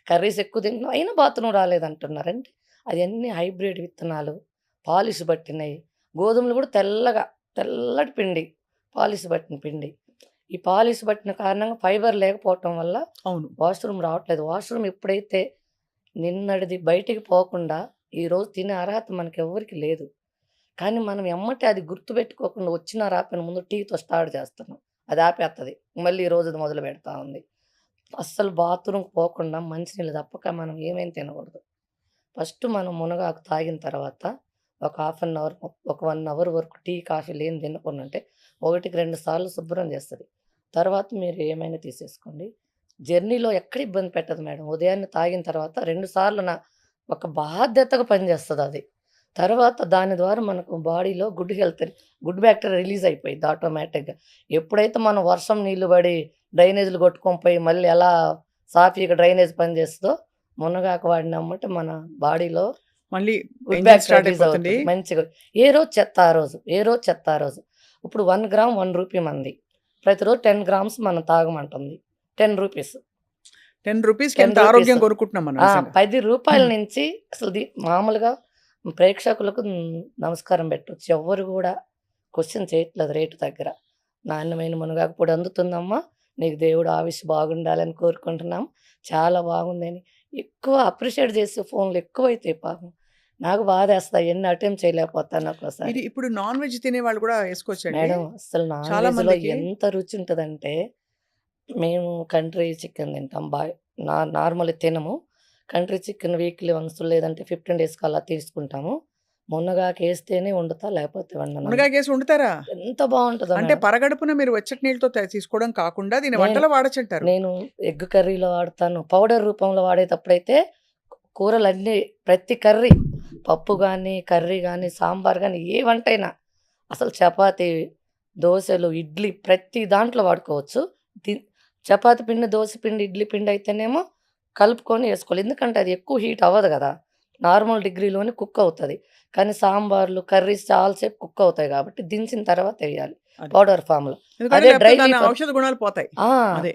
కర్రీస్ ఎక్కువ తింటున్నాం. అయినా బాత్రూమ్ రాలేదంటున్నారు. అంటే అయన్నీ హైబ్రిడ్ విత్తనాలు, పాలిష్ పట్టినయి. గోధుమలు కూడా తెల్లటి పిండి. పాలిష్ పట్టిన పిండి. ఈ పాలిష్ పట్టిన కారణంగా ఫైబర్ లేకపోవటం వల్ల అవును. వాష్‌రూమ్ రావట్లేదు. వాష్‌రూమ్ ఎప్పుడైతే నిన్నటిది బయటికి పోకుండా ఈరోజు తినే అర్హత మనకెవ్వరికీ లేదు. కానీ మనం ఎమ్మటే అది గుర్తుపెట్టుకోకుండా వచ్చినా రాకపోయినా ముందు టీతో స్టార్ట్ చేస్తున్నాం. అది ఆపేత్తది. మళ్ళీ ఈ రోజుది మొదలు పెడతా ఉంది. అస్సలు బాత్రూమ్‌కి పోకుండా మంచినీళ్ళు తప్పక మనం ఏమేం తినకూడదు. ఫస్ట్ మనం మునగాకు తాగిన తర్వాత ఒక హాఫ్ అన్ అవర్, ఒక 1 అవర్ వరకు టీ, కాఫీ లేనిది తినకుండుంటే 1కి 2 సార్లు శుభ్రం చేస్తది. తర్వాత మీరు ఏమైనా తీసేసుకోండి. జర్నీలో ఎక్కడ ఇబ్బంది పెట్టదు మేడం. ఉదయాన్నే తాగిన తర్వాత 2 సార్లు ఒక బాధ్యతగా పనిచేస్తదది. తర్వాత దాని ద్వారా మనకు బాడీలో గుడ్ బ్యాక్టీరియా రిలీజ్ అయిపోయిద్ది ఆటోమేటిక్‌గా. ఎప్పుడైతే మనం వర్షం నీళ్లు పడి డ్రైనేజ్‌లు కొట్టుకొని పోయి మళ్ళీ ఎలా సాఫీగా డ్రైనేజ్ పనిచేస్తదో, మునగాకు వాడినెమ్మటే మన బాడీలో మళ్ళీ good engine bacteria start release అయిపోతుంది. అవుతది మంచిగా. ఏ రోజు చెత్త ఆ రోజు. ఏ రోజు చెత్త ఆ రోజు. ఇప్పుడు 1 గ్రామ్ రూ. 1 మంది. ప్రతిరోజు 10 గ్రామ్స్ మనం తాగమంటుంది. రూ. 10. రూ. 10కి ఎంత 10 ఆరోగ్యం రూపీస్. కొనుక్కుంటున్నాం మనం ఆ! నిజంగా. రూ. 10 నుంచి అసలు మామూలుగా ప్రేక్షకులకు నమస్కారం పెట్టొచ్చు. ఎవ్వరు గూడా క్వెషన్ చేయట్లేదు రేటు దగ్గర. నాణ్యమైన మునగాకు పొడి అందుతుందమ్మా. నీకు దేవుడు ఆయుష్ బాగుండాలని కోరుకుంటున్నాం. చాలా బాగుందని ఎక్కువ అప్రిషియేట్ చేసే ఫోన్‌లు ఎక్కువైతాయి పాపం. నాకు బాధేస్తాయి. ఎన్ని అటెంప్ట్ చేయలేకపోతాను ఒక్కోసారి. ఇది ఇప్పుడు నాన్ వెజ్ తినేవాళ్ళు కూడా ఏసుకోవచ్చండి? మేడం అస్సలు నాన్ చాలా వెజ్‌లో మందికి ఎంత రుచి ఉంటదంటే, మేము కంట్రీ చికెన్ తింటాం. నార్మల్‌గా తినము. కంట్రీ చికెన్ వీక్లీ వన్స్ లేదంటే 15 డేస్‌కి అలా తీసుకుంటాము. మునగాకేస్తేనే వండుతా లేకపోతే వండను. మునగాకేసి వండుతారా? ఎంత బావుంటదో అంటే మేడం. పరగడుపున మీరు వెచ్చటి నీళ్ళతో తీసుకోవడం కాకుండా దీన్ని నేను వంటలో వాడొచ్చంటారు. నేను ఎగ్ కర్రీలో వాడతాను. పౌడర్ రూపంలో వాడేటప్పుడైతే కూరలన్నీ ప్రతి కర్రీ పప్పు గానీ, కర్రీ గానీ, సాంబార్ గానీ ఏ వంటైనా అసలు చపాతీ, దోసలు, ఇడ్లీ ప్రతి దాంట్లో వాడుకోవచ్చు. ది చపాతీ పిండి, దోస పిండి, ఇడ్లీ పిండి అయితేనేమో కలుపుకొని ఏసుకోవాలి. ఎందుకంటే అది ఎక్కువ హీట్ అవ్వదు గదా! నార్మల్ డిగ్రీలోనే కుక్ అవుతది. కానీ సాంబార్లు, కర్రీస్ చాలా సేపు కుక్ అవుతాయి గాబట్టి దించిన తర్వాత ఎయ్యాలి అది. పౌడర్ ఫార్మ్‌లో. ఎందుకంటే అదే లేకపోతే డ్రై దాని లీఫ్ ఔషధ గుణాలు పోతాయి. ఆ! అదే.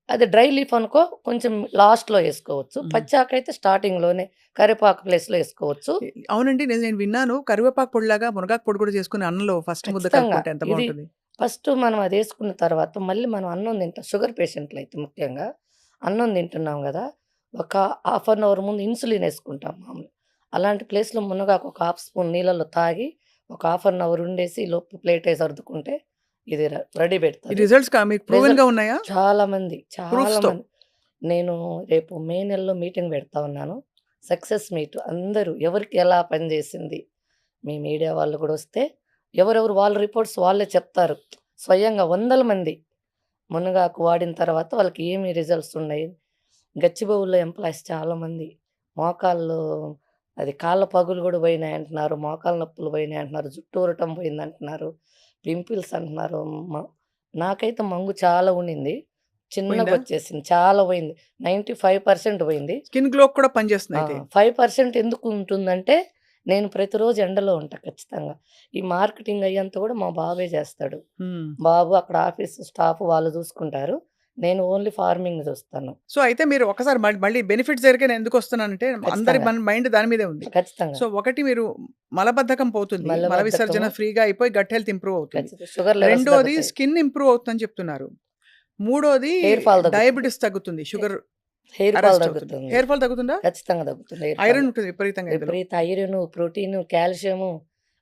అదే డ్రై లీఫ్ అనుకో కొంచెం లాస్ట్‌లో ఏసుకోవచ్చు. హ్మ్. పచ్చాకైతే స్టార్టింగ్‌లోనే కరివేపాకు ప్లేస్‌లో ఏసుకోవచ్చు. అవునండి. నేను విన్నాను. కరివేపాకు పొడిలాగా మునగాకు పొడి కూడా చేసుకొని అన్నంలో ఫస్ట్ ముద్ద ఖచ్చితంగా. కలుపుకుంటే ఎంత ఇది బావుంటుంది. ఫస్ట్ మనం అదేసుకున్న తర్వాత మళ్ళీ మనం అన్నం తింటాం. షుగర్ పేషెంట్‌లయితే ముఖ్యంగా. అన్నం తింటున్నాం గదా! ఒక హాఫ్ అన్ అవర్ ముందు ఇన్సులిన్ ఏసుకుంటాం మామూలుగా. అలాంటి ప్లేస్‌లో మునగాకు ఒక హాఫ్ స్పూన్ నీళ్ళలో తాగి ఒక హాఫ్ అన్ అవర్ ఉండేసి ఈలోపు ప్లేటేసి సర్దుకుంటే ఇది రెడీ ఈ పెడతది. రిజల్ట్స్ మీకు ప్రూవెన్‌గా రిజల్ట్ ఉన్నాయా? చాలా మంది, చాలా ప్రూఫ్స్‌తో. మంది. నేను రేపు మే నెలలో మీటింగ్ పెడతా ఉన్నాను. సక్సెస్ మీట్ అందరూ ఎవరికి ఎలా పనిచేసింది, మీ మీడియా వాళ్ళు కూడా వస్తే ఎవరెవరు వాళ్ళ రిపోర్ట్స్ వాళ్ళే చెప్తారు. స్వయంగా వందల మంది మునగాకు వాడిన తర్వాత వాళ్ళకి ఏమి రిజల్ట్స్ ఉన్నాయి. గచ్చిబౌలిలో ఎంప్లాయీస్ చాలామంది మోకాళ్ళు అది కాళ్ళ పగులు కూడా పోయినాయంటున్నారు. మోకాళ్ళ నొప్పులు పోయినాయంటున్నారు. జుట్టు ఊరటం పోయిందంటున్నారు. పింపుల్స్ అంటున్నారు. మ నాకైతే మంగు చాలా ఉండింది. పోయిందా? చిన్నగొచ్చేసింది. చాలా పోయింది. 95% పోయింది. స్కిన్ గ్లోకి కూడా పనిచేస్తుంది అయితే. 5% ఎందుకు ఉంటుందంటే, నేను ప్రతిరోజు ఎండలో ఉంటా ఖచ్చితంగా. ఈ మార్కెటింగ్ అయ్యంతా కూడా మా బాబే చేస్తాడు. హ్మ్. బాబు అక్కడ ఆఫీస్ స్టాఫ్ వాళ్ళు చూసుకుంటారు. నేను ఓన్లీ ఫార్మింగ్ చూస్తాను. సో, అయితే మీరు ఒకసారి మళ్ళీ బెనిఫిట్స్ దగ్గరికే నేను ఎందుకొస్తున్నానంటే అందరి ఖచ్చితంగా. మైండ్ దాని మీదే ఉంది. ఖచ్చితంగా. సో, ఒకటి మీరు మలబద్ధకం పోతుంది. మల మలబద్ధకము విసర్జన ఫ్రీగా అయిపోయి గట్ హెల్త్ ఇంప్రూవ్ అవుతుంది. ఖచ్చితంగా. షుగర్ లెవెల్స్ రెండోది తగ్గుతాయి. స్కిన్ ఇంప్రూవ్ అవుతుందని చెప్తున్నారు. మూడోది హెయిర్ ఫాల్ తగ్గుతుంది. డయాబెటిస్ తగ్గుతుంది. షుగర్ హెయిర్ ఫాల్ అరెస్ట్ అవుతుంది. తగ్గుతుంది. హెయిర్ ఫాల్ తగ్గుతుందా? ఖచ్చితంగా తగ్గుతుంది హెయిర్ ఫాల్. ఐరన్ ఉంటుంది విపరీతంగా ఇందులో. విపరీత ఐరను, ప్రోటీను, కాల్షియము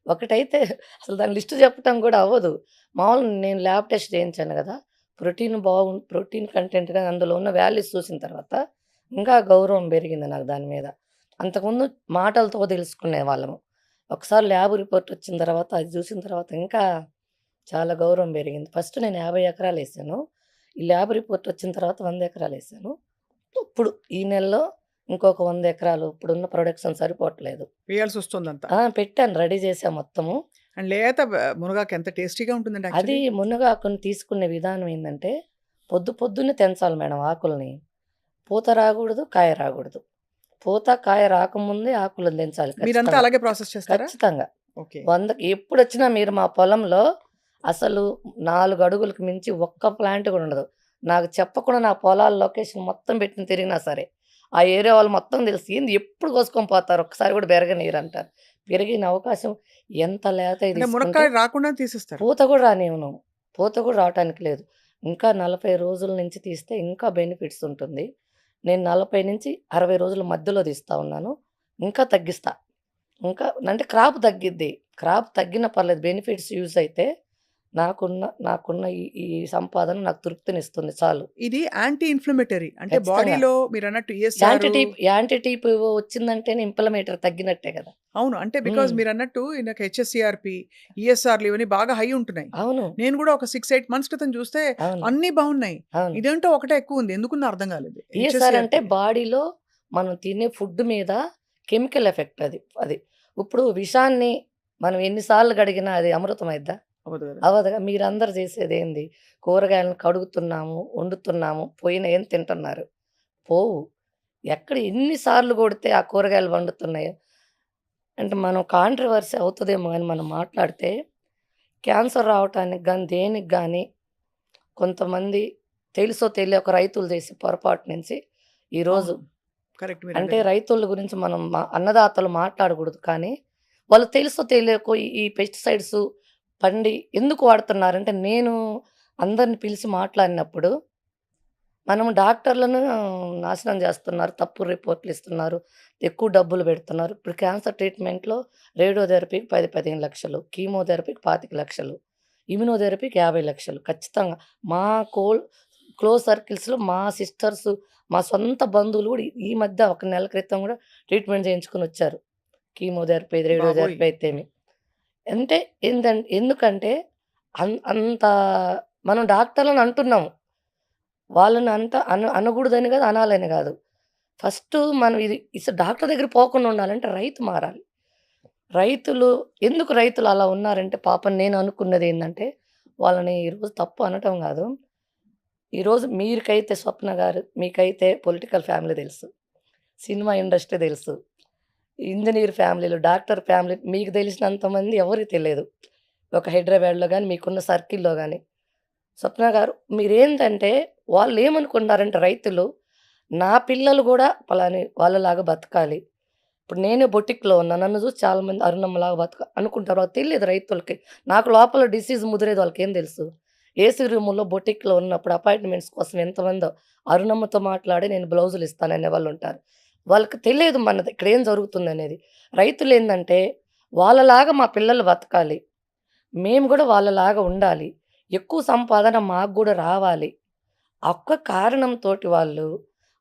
ఒకటైతే అసలు దాని లిస్ట్ చెప్పటం కూడా అవ్వదు. మామూలుగా నేను ల్యాబ్ టెస్ట్ చేయించాను గదా! ప్రోటీన్ కంటెంట్ గాని అందులో ఉన్న వాల్యూస్ చూసిన తర్వాత ఇంకా గౌరవం పెరిగింది నాకు దాని మీద. అంతకుముందు మాటలతో తెలుసుకునేవాళ్ళము. ఒకసారి ల్యాబ్ రిపోర్ట్ వచ్చిన తర్వాత అది చూసిన తర్వాత ఇంకా చాలా గౌరవం పెరిగింది. ఫస్ట్ నేను 50 ఎకరాలేసాను. ఈ ల్యాబ్ రిపోర్ట్ వచ్చిన తర్వాత 100 ఎకరాలేసాను. ఇప్పుడు ఈ నెలలో ఇంకొక 100 ఎకరాలు ఇప్పుడున్న ప్రొడక్షన్ సరిపోవట్లేదు. వేయాల్సొస్తుందంతా. పెట్టాను రెడీ చేశా మొత్తము. అండ్ లేత మునగాకు ఎంత టేస్టీగా ఉంటుందండి అది యాక్చువల్లీ. మునగాకుని తీసుకునే విధానం ఏందంటే, పొద్దున్నే తెంచాలి మేడం ఆకుల్ని. పూత రాగూడదు, కాయ రాగూడదు. పూత, కాయ రాకముందే ఆకులను తెంచాలి మీరంతా ఖచ్చితంగా. అలాగే ప్రాసెస్ చేస్తారా? ఖచ్చితంగా. ఓకే. 100కి ఎప్పుడొచ్చినా మీరు మా పొలంలో అసలు 4 అడుగులకు మించి ఒక్క ప్లాంట్ కూడా ఉండదు. నాకు చెప్పకుండా నా పొలాల లొకేషన్ మొత్తం పెట్టి తిరిగినా సరే, ఆ ఏరియా వాళ్ళు మొత్తం తెలుసు. ఏంది ఎప్పుడు కోసుకొని పోతారు ఒక్కసారి కూడా బెరగనీయరంటారు. పెరిగిన అవకాశం ఎంత లేతయి అంటే తీసుకుంటే మునక్కాయ రాకుండా తీసేస్తారు. పూత కూడా రానివ్వను. పూత కూడా రావటానికి లేదు. ఇంకా 40 రోజుల నుంచి తీస్తే ఇంకా బెనిఫిట్స్ ఉంటుంది. నేను 40-60 రోజుల మధ్యలో తీస్తా ఉన్నాను. ఇంకా తగ్గిస్తా. ఇంకా అంటే క్రాప్ తగ్గిద్ది. క్రాప్ తగ్గినా పర్లేదు. బెనిఫిట్స్ యూజ్ అయితే నాకున్న ఈ ఈ సంపాదన నాకు తృప్తినిస్తుంది చాలు. ఇది యాంటీ ఇన్‌ఫ్లమేటరీ. అంటే ఖచ్చితంగా. బాడీలో మీరన్నట్టు ఈఎస్ఆర్ యాంటీ టీప్ వచ్చిందంటేనే ఇంప్లమేటర్ తగ్గినట్టే గదా! అవును. అంటే బికాజ్ హ్మ్. మీరన్నట్టు నాకు హెచ్ఎస్‌సీఆర్‌పీ, ఈఎస్ఆర్‌లు ఇవన్నీ బాగా హై ఉంటున్నాయి. అవును. నేను కూడా ఒక 6, 8 మంత్స్ క్రితం చూస్తే అవును. అన్నీ బావున్నాయి. అవును. ఇదేంటో ఒకటే ఎక్కువుంది. ఎందుకుందో అర్థం కాలేదు. ఈఎస్ఆర్ అంటే హెచ్ఎస్‌సీఆర్‌పీ. బాడీలో మనం తినే ఫుడ్ మీద కెమికల్ ఎఫెక్ట్ అది. అది. ఇప్పుడు విషాన్ని మనం ఎన్ని సార్లు కడిగినా అది అమృతం అయిద్దా? అవ్వదు కదా! అవ్వదుగా. మీరందరూ చేసేదేంది? కూరగాయలను కడుగుతున్నాము, వండుతున్నాము, పోయినయేం తింటున్నారు. పోవు. ఎక్కడ ఎన్ని సార్లు కొడితే ఆ కూరగాయలు వండుతున్నాయో అంటే మనం కాంట్రోవర్సీ అవుతదేమో గాని మనం మాట్లాడితే క్యాన్సర్ రావటానికి గాని, దేనికి గాని కొంతమంది తెలుసో తెలియకో రైతులు చేసే పొరపాటు నుంచి ఈరోజు అవును. కరెక్ట్ అంటే మీరన్నది. రైతుల గురించి మనం అన్నదాతలు మాట్లాడకూడదు. కానీ వాళ్ళు తెలుసో తెలియకో ఈ పెస్టిసైడ్స్ పండి ఎందుకు వాడుతున్నారంటే, నేను అందరిని పిలిచి మాట్లాడినప్పుడు, మనం డాక్టర్లను నాశనం చేస్తున్నారు. తప్పుడు రిపోర్ట్‌లు ఇస్తున్నారు. ఎక్కువ డబ్బులు పెడుతున్నారు. ఇప్పుడు క్యాన్సర్ ట్రీట్‌మెంట్‌లో రేడియోథెరపీకి 10, 15 లక్షలు, కీమోథెరపీకి 25 లక్షలు, ఇమ్యునోథెరపీకి 50 లక్షలు ఖచ్చితంగా. మా కోల్ క్లోజ్ సర్కిల్స్‌లో మా సిస్టర్స్, మా సొంత బంధువులు కూడా ఈ మధ్య ఒక నెల క్రితం కూడా ట్రీట్‌మెంట్ చేయించుకొనొచ్చారు. కీమోథెరపీ, బాబోయ్! రేడియోథెరపీ అయితేమి. అంటే ఎందుకంటే అంత మనం డాక్టర్లని అంటున్నాము. వాళ్ళని అంత అనకూడదని కాదు, అనాలని కాదు. ఫస్టు మనం డాక్టర్ దగ్గరికి పోకుండా ఉండాలంటే రైతు మారాలి. రైతులు ఎందుకు రైతులు అలా ఉన్నారంటే పాపం నేను అనుకున్నదేందంటే, వాళ్ళని ఈరోజు తప్పు అనటం గాదు. ఈరోజు మీకైతే స్వప్న గారు, మీకైతే పొలిటికల్ ఫ్యామిలీ తెలుసు. సినిమా ఇండస్ట్రీ తెలుసు. ఇంజినీర్ ఫ్యామిలీలు, డాక్టర్ ఫ్యామిలీ మీకు తెలిసినంత మంది ఎవరికీ తెలియదు. ఒక హైదరాబాద్‌లో గాని, మీకున్న సర్కిల్‌లో గాని. స్వప్న గారు మీరేంటంటే వాళ్ళేమనుకుంటున్నారంటే రైతులు, నా పిల్లలు గూడా పలాని వాళ్ళలాగా బతకాలి. ఇప్పుడు నేనే బొటిక్‌లో ఉన్నా. నన్ను చూసి చాలామంది అరుణమ్మలాగా అనుకుంటారు. వాళ్ళకి తెలీదు రైతులకి. నాకు లోపల డిసీజ్ ముదిరేది వాళ్ళకేం తెలుసు? ఏసీ రూముల్లో బొటిక్‌లో ఉన్నప్పుడు అపాయింట్‌మెంట్స్ కోసం ఎంతమందో అరుణమ్మతో మాట్లాడి నేను బ్లౌజులు ఇస్తాననే వాళ్ళుంటారు. వాళ్ళకి తెలియదు మనది ఇక్కడేం జరుగుతుందనేది. రైతులేందంటే వాళ్ళలాగా మా పిల్లలు బతకాలి. మేము గూడా వాళ్ళలాగా ఉండాలి. ఎక్కువ సంపాదన మాకు గూడా రావాలి. ఆ ఒక్క కారణంతోటి వాళ్ళు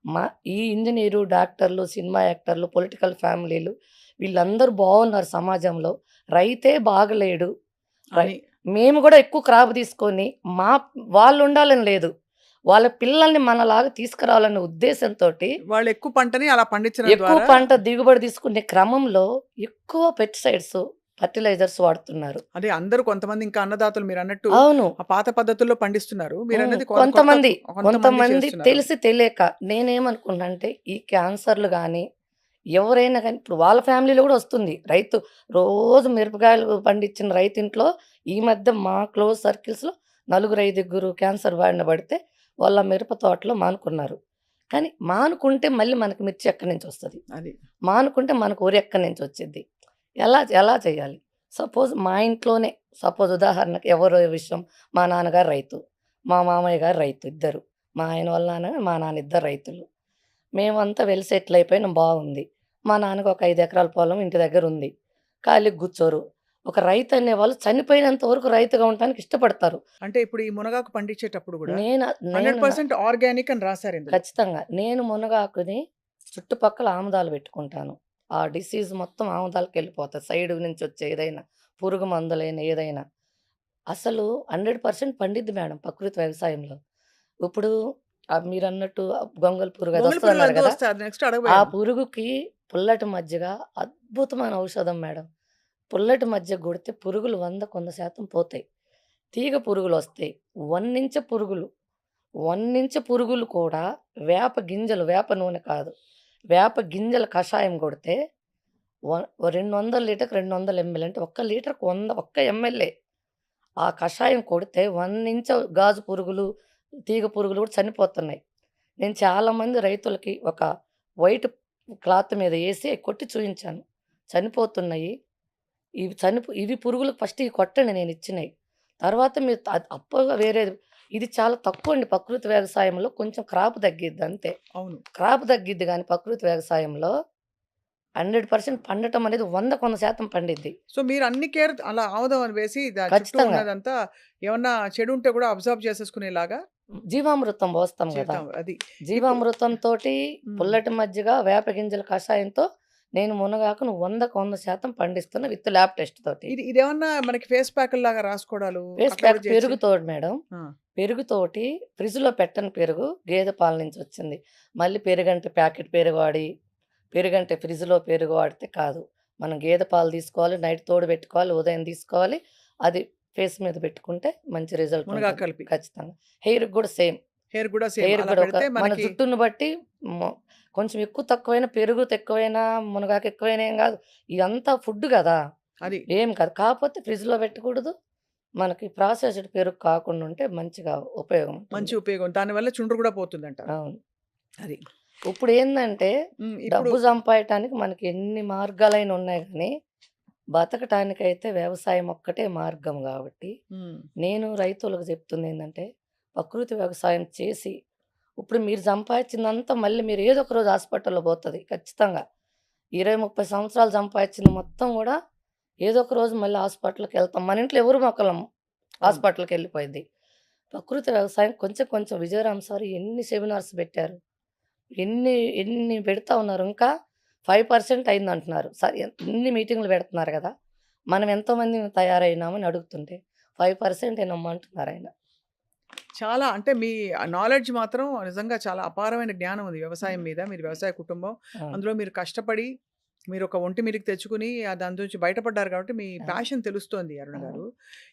మా ఈ ఇంజినీరు, డాక్టర్లు, సినిమా యాక్టర్లు, పొలిటికల్ ఫ్యామిలీలు వీళ్ళందరూ బావున్నారు సమాజంలో. రైతే బాగలేడు. రై అని మేము గూడా ఎక్కువ క్రాప్ తీసుకొని మా వాళ్ళుండాలని లేదు. వాళ్ళ పిల్లల్ని మనలాగా తీసుకురావాలనే ఉద్దేశంతోటి వాళ్ళు ఎక్కువ పంటని అలా పండించడం ఎక్కువ ద్వారా పంట దిగుబడి తీసుకునే క్రమంలో ఎక్కువ పెస్టిసైడ్స్, ఫెర్టిలైజర్స్ వాడుతున్నారు. అదే అందరూ కొంతమంది ఇంకా అన్నదాతలు మీరన్నట్టు అవును. ఆ పాత పద్ధతుల్లో పండిస్తున్నారు. మీరన్నది కొత్త కొంతమంది, కొంతమంది కొంతమంది చేస్తున్నారు. తెలిసి తెలియక నేనేమనుకున్నానంటే ఈ క్యాన్సర్‌లు గాని, ఎవరైనా గాని ఇప్పుడు వాళ్ళ ఫ్యామిలీలో గూడా వస్తుంది. రోజు మిరపకాయలు పండించిన రైతింట్లో ఈ మధ్య మా క్లోజ్ సర్కిల్స్‌లో నలుగురు, ఐదుగురు క్యాన్సర్ బారిన పడితే వాళ్ళ మిరప తోటలో మానుకున్నారు. కానీ మానుకుంటే మళ్ళీ మనకి మిర్చి ఎక్కడి నుంచొస్తది? అది. మానుకుంటే మనకు వరి ఎక్కడి నుంచొచ్చిద్ది? ఎలా ఎలా చేయాలి? సపోజ్ మా ఇంట్లోనే ఉదాహరణకి ఎవరో విషయం మా నాన్నగారు రైతు. మా మామయ్య గారు రైతు ఇద్దరు. మా ఆయన వాళ్ళ నాన్న, మా నాన్న ఇద్దరు రైతులు. మేమంతా వెల్ సెటిల్ అయిపోయినాం బాగుంది. మా నాన్నకి ఒక 5 ఎకరాల పొలం ఇంటి దగ్గరుంది. ఖాళీగా కూర్చోరు. ఒక రైతు అనేవాళ్ళు చనిపోయినంత వరకు రైతుగా ఉండటానికి ఇష్టపడతారు. అంటే ఇప్పుడు ఈ మునగాకు పండించేటప్పుడు గూడా నేను నేను న 100% ఆర్గానిక్ అని రాసారు ఇందులో. ఖచ్చితంగా. నేను మునగాకుని చుట్టుపక్కల ఆముదాలు పెట్టుకుంటాను. ఆ డిసీజ్ మొత్తం ఆముదాలకెళ్ళిపోతది. సైడ్ నుంచి వచ్చే ఏదైనా పురుగు మందులైన ఏదైనా. అసలు 100% పండిద్ది మేడం ప్రకృతి వ్యవసాయంలో. ఇప్పుడు మీరన్నట్టు గొంగళి పురుగు గొంగళి పురుగులు అదొస్తదన్నారు అదే గదా! వస్తాయి. అది నెక్స్ట్ ఆ అడగబోయాను. పురుగుకి పుల్లటి మజ్జిగ అద్భుతమైన ఔషధం మేడం. పుల్లటి మజ్జిగ గొడితే పురుగులు 100% పోతాయి. తీగ పురుగులొస్తాయి. వన్నించ పురుగులు, వన్నించ పురుగులు కూడా వేప గింజలు, వేప నూనె కాదు. వేప గింజల కషాయం గొడితే వ 200 లీటర్‌కి 200 ఎంఎల్ అంటే ఒక్క లీటర్‌కి 100 ఒక్క ఎంఎల్‌ఏ. ఆ కషాయం కొడితే 1 గాజు పురుగులు, తీగ పురుగులు కూడా చనిపోతున్నాయి. నేను చాలామంది రైతులకి ఒక వైట్ క్లాత్ మీద ఏసి కొట్టి చూయించాను. చనిపోతున్నాయి. ఇవి పురుగులకు ఫస్ట్ ఇవి కొట్టండి నేనిచ్చినయి. తర్వాత మీరు అప్పుగా వేరేది ఇది చాలా తక్కువండి ప్రకృతి వ్యవసాయంలో కొంచెం క్రాప్ తగ్గిద్ది అంతే. అవును. క్రాప్ తగ్గిద్ది గానీ ప్రకృతి వ్యవసాయంలో 100% పండటం అనేది 100% పండిద్ది. సో, మీరు అన్ని కేర్ అలా ఆముదం అని వేసి చుట్టూ ఖచ్చితంగా. ఉన్నదంతా ఏమన్నా చెడు ఉంటే కూడా అబ్జార్బ్ చేసేసుకునేలాగా జీవామృతం పోస్తాం గదా! చేద్దాం. అది. ఇప్పుడు జీవామృతంతోటి హ్మ్. పుల్లటి మజ్జిగ, వేప గింజల కషాయంతో నేను మునగాకును 100% పండిస్తున్నా విత్ ల్యాబ్ టెస్ట్ తోటి. ఇదేమన్నా మనకి ఫేస్ ప్యాకుల్లాగా రాసుకోవడాలు ఫేస్ అట్లా ప్యాక్ కూడా చేయొచ్చా? పెరుగుతోటి మేడం. ఆ! పెరుగుతోటి ఫ్రిడ్జ్‌లో పెట్టని పెరుగు గేదె పాల నుంచి వచ్చింది. మళ్ళీ పెరుగంటే ప్యాకెట్ పెరుగు వాడి, పెరుగంటే ఫ్రిడ్జ్‌లో పెరుగు వాడితే కాదు. మనం గేదె పాలు తీసుకోవాలి, నైట్ తోడుబెట్టుకోవాలి, ఉదయం తీసుకోవాలి. అది ఫేస్ మీద పెట్టుకుంటే మంచి రిజల్ట్ మునగాకు ఉంటది. కలిపి. ఖచ్చితంగా. హెయిర్‌కి గూడా సేమ్. హెయిర్ కూడా సేమ్ హెయిర్‌కి అలా గూడా పెడితే మన మనకి జుట్టుని బట్టి మొ కొంచెం ఎక్కువ తక్కువైనా పెరుగు తక్కువైనా, మునగాకు ఎక్కువైనా ఏం గాదు. ఇదంతా ఫుడ్ గదా! అది. ఏం కాదు. కాపోతే ఫ్రిడ్జ్‌లో పెట్టకూడదు. మనకి ప్రాసెస్డ్ పెరుగు కాకుండా ఉంటే మంచిగా ఉపయోగం మంచి ఉంటుంది. ఉపయోగం. దానివల్ల చుండ్రు కూడా పోతుందంటారు. అవును. అది. ఇప్పుడేందంటే ఇప్పుడు డబ్బు సంపాయటానికి మనకి ఎన్ని మార్గాలైన ఉన్నాయి గానీ, బతకటానికైతే వ్యవసాయం ఒక్కటే మార్గం గాబట్టి, హ్మ్. నేను రైతులకు చెప్తుందేందంటే, ప్రకృతి వ్యవసాయం చేసి, ఇప్పుడు మీరు సంపాదిచ్చిందంతా మళ్ళీ మీరు ఏదో ఒక రోజు హాస్పిటల్‌లో పోతది ఖచ్చితంగా. 20, 30 సంవత్సరాలు సంపాదిచ్చింది మొత్తం గూడా ఏదో ఒక రోజు మళ్ళీ హాస్పిటల్‌కెళ్తాం. మన ఇంట్లో ఎవరు మొక్కలము. అవును. హాస్పిటల్‌కెళ్ళిపోయిద్ది. ప్రకృతి వ్యవసాయం కొంచెం కొంచెం విజయరామ్ సార్ ఎన్ని సెమినార్స్ పెట్టారు. ఎన్ని ఎన్ని పెడతా ఉన్నారు. ఇంకా 5% అయిందంటున్నారు. ఇన్ని మీటింగులు పెడుతున్నారు గదా! మనం ఎంతమందిమి తయారైనామని అడుగుతుంటే 5% ఏనమ్మా అంటున్నారాయన. చాలా అంటే మీ నాలెడ్జ్ మాత్రం నిజంగా చాలా అపారమైన జ్ఞానం ఉంది వ్యవసాయం హ్మ్. మీద. మీరు వ్యవసాయ కుటుంబం. అవును. అందులో మీరు కష్టపడి మీరొక ఒంటి మీదకి తెచ్చుకొని దాని నుంచి బయటపడ్డారు కాబట్టి మీ అవును. ప్యాషన్ తెలుస్తోంది అరుణ అవును. గారు.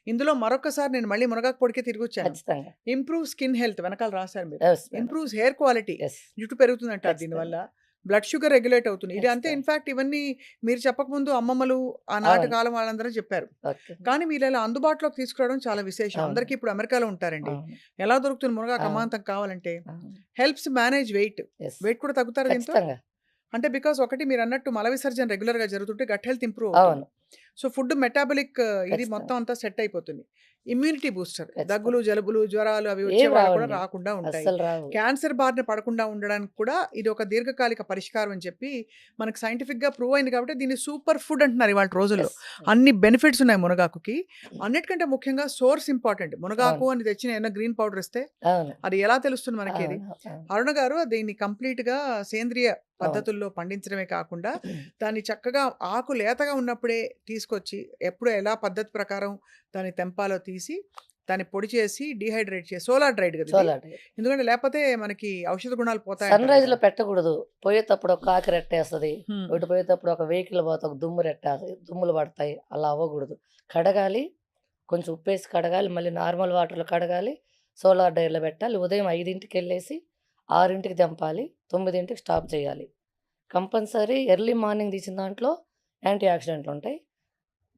ఇందులో మరొక్కసారి నేను మళ్ళీ మునగాకు పొడికే తిరిగొచ్చాను. ఖచ్చితంగా. ఇంప్రూవ్ స్కిన్ హెల్త్ వెనకాల రాసారు మీరు. Yes madam. Improves hair quality. Yes. జుట్టు పెరుగుతుందంటారు దీనివల్ల. ఖచ్చితంగా. బ్లడ్ షుగర్ రెగ్యులేట్ అవుతుంది. ఇది అంతే ఖచ్చితంగా. ఇన్‌ఫాక్ట్ ఇవన్నీ మీరు చెప్పకముందు అమ్మమ్మలు ఆనాటి అవును. కాలం వాళ్ళందరూ చెప్పారు. ఓకే. కానీ వీళ్ళలా అందుబాటులోకి తీసుకురావడం చాలా విశేషం. అవును. అందరికీ ఇప్పుడు అమెరికాలో ఉంటారండి. అవును. ఎలా దొరుకుతుంది మునగాకు అవును. అమాంతం కావాలంటే? అవును. Helps manage weight. Yes. Weight కూడా తగ్గుతారా దీంతో? ఖచ్చితంగా. అంటే బికాజ్ ఒకటి మీరన్నట్టు మల విసర్జన రెగ్యులర్‌గా జరుగుతుంటే గట్ హెల్త్ ఇంప్రూవ్ అవుతుంది. అవును. సో, ఫుడ్ మెటాబాలిక్ ఇది ఖచ్చితంగా. మొత్తం అంతా సెట్ అయిపోతుంది. Immunity booster. దగ్గులు, ఖచ్చితంగా. జలుబులు, జ్వరాలు అవి వచ్చే ఏం వాళ్ళకి కూడా రావండి. రాకుండా ఉంటాయి. అస్సలు రావు. క్యాన్సర్ బారిన పడకుండా ఉండడానికి కూడా ఇది ఒక దీర్ఘకాలిక పరిష్కారం అని చెప్పి మనకు సైంటిఫిక్‌గా ప్రూవ్ అయింది కాబట్టి దీన్ని సూపర్ ఫుడ్ అంటున్నారు ఇవాల్టి రోజుల్లో. యెస్. అన్ని బెనిఫిట్స్ ఉన్నాయి మునగాకుకి. అన్నిటికంటే ముఖ్యంగా సోర్స్ ఇంపార్టెంట్. మునగాకు అవును. అని తెచ్చిన ఏమైనా గ్రీన్ పౌడర్ ఇస్తే అవును. అది ఎలా తెలుస్తుంది మనకేది? అవును. అవును. అరుణ గారు దీన్ని కంప్లీట్‌గా సేంద్రియ అవును. పద్ధతుల్లో పండించడమే కాకుండా, దాన్ని చక్కగా ఆకు లేతగా ఉన్నప్పుడే తీసుకొచ్చి, ఎప్పుడు ఎలా పద్ధతి ప్రకారం దాన్ని తెంపాలో తీసి, దాన్ని పొడి చేసి, డీహైడ్రేట్ చేసి సోలార్ డ్రైడ్ గదా ఇది? సోలార్ ఎందుకంటే లేపోతే మనకి ఔషధ గుణాలు పోతాయంటారు గదా! సన్‌రైజ్‌లో పెట్టకూడదు. పోయేతప్పుడు ఒక కాకి రెట్టేస్తది. హ్మ్. ఇటు పోయేతప్పుడు ఒక వెహికల్ పోతే ఒక దుమ్ము రెట్టేస్తది. దుమ్ములు పడతాయి. అలా అవ్వకూడదు. కడగాలి. కొంచెం ఉప్పేసి కడగాలి. మళ్ళీ నార్మల్ వాటర్‌లో కడగాలి. సోలార్ డ్రైయర్‌లో పెట్టాలి. ఉదయం 5కి 6కి తెంపాలి. 9కి స్టాప్ చేయాలి. కంపల్సరీ ఎర్లీ మార్నింగ్ తీసిన దాంట్లో యాంటీ ఆక్సిడెంట్లుంటాయి.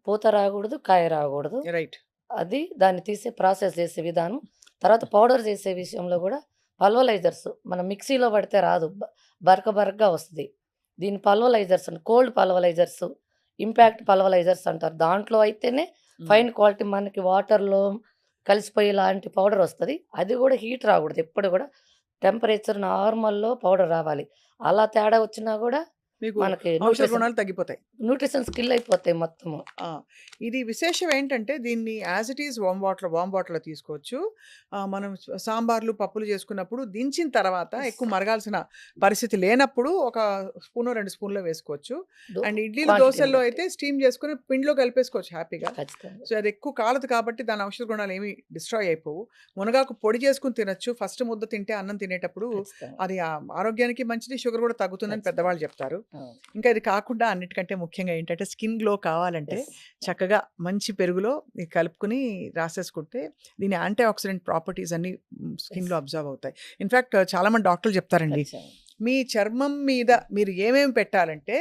పూత రాకూడదు. కాయ రాకూడదు. రైట్. అది దాన్ని తీసే ప్రాసెస్ చేసే విధానం. తర్వాత పౌడర్ చేసే విషయంలో గూడా పల్వలైజర్స్ మనం మిక్సీలో పడితే రాదు. బరక బరకగా వస్తది. దీన్ని పల్వలైజర్స్ కోల్డ్ పల్వలైజర్స్, ఇంపాక్ట్ పల్వలైజర్స్ అంటారు. దాంట్లో అయితేనే హ్మ్. ఫైన్ క్వాలిటీ మనకి వాటర్‌లో కలిసిపోయేలాంటి పౌడర్ వస్తది. అది గూడా హీట్ రాకూడదు. ఎప్పుడు గూడా టెంపరేచర్ నార్మల్‌లో పౌడర్ రావాలి. అలా తేడా వచ్చినా గూడా మీకు మనకి ఔషధ గుణాలు తగ్గిపోతాయి. న్యూట్రిషన్స్ కిల్ అయిపోతాయి మొత్తము. ఆ! ఇది విశేషం ఏంటంటే దీన్ని యాస్ ఇట్ ఈజ్ వార్మ్ వాటర్‌లో తీసుకోవచ్చు. మనం సాంబార్లు, పప్పులు చేసుకున్నప్పుడు దించిన తర్వాత యెస్. ఎక్కువ మరగాల్సిన పరిస్థితి లేనప్పుడు ఒక స్పూనో, 2 స్పూన్‌లో వేసుకోవచ్చు. దో అండ్ ఇడ్లీలు, క్వాంటిటీని దోసల్లో బట్టి. అయితే స్టీమ్ చేసుకొని పిండిలో కలిపేసుకోవచ్చు హ్యాపీగా. ఖచ్చితంగా. సో, అది ఎక్కువ కాలదు కాబట్టి దాని ఔషధ గుణాలు ఏమి డిస్ట్రాయ్ అయిపోవు. మునగాకు పొడి చేసుకొని తినొచ్చు. ఫస్ట్ ముద్ద తింటే అన్నం తినేటప్పుడు ఖచ్చితంగా. అది ఆరోగ్యానికి మంచిది. షుగర్ కూడా తగ్గుతుందని ఖచ్చితంగా. పెద్దవాళ్ళు చెప్తారు. అవును. ఇంకా ఇది కాకుండా అన్నిటికంటే ముఖ్యంగా ఏంటంటే స్కిన్ గ్లో కావాలంటే యెస్. చక్కగా మంచి పెరుగులో ఇది కలుపుకొని రాసేసుకుంటే దీని యాంటీ ఆక్సిడెంట్ ప్రాపర్టీస్ అన్నీ స్కిన్‌లో యెస్. అబ్జర్వ్ అవుతాయి. ఇన్‌ఫాక్ట్ చాలామంది డాక్టర్లు చెప్తారండి. ఖచ్చితంగా. మీ చర్మం మీద మీరు ఏమేమి పెట్టాలంటే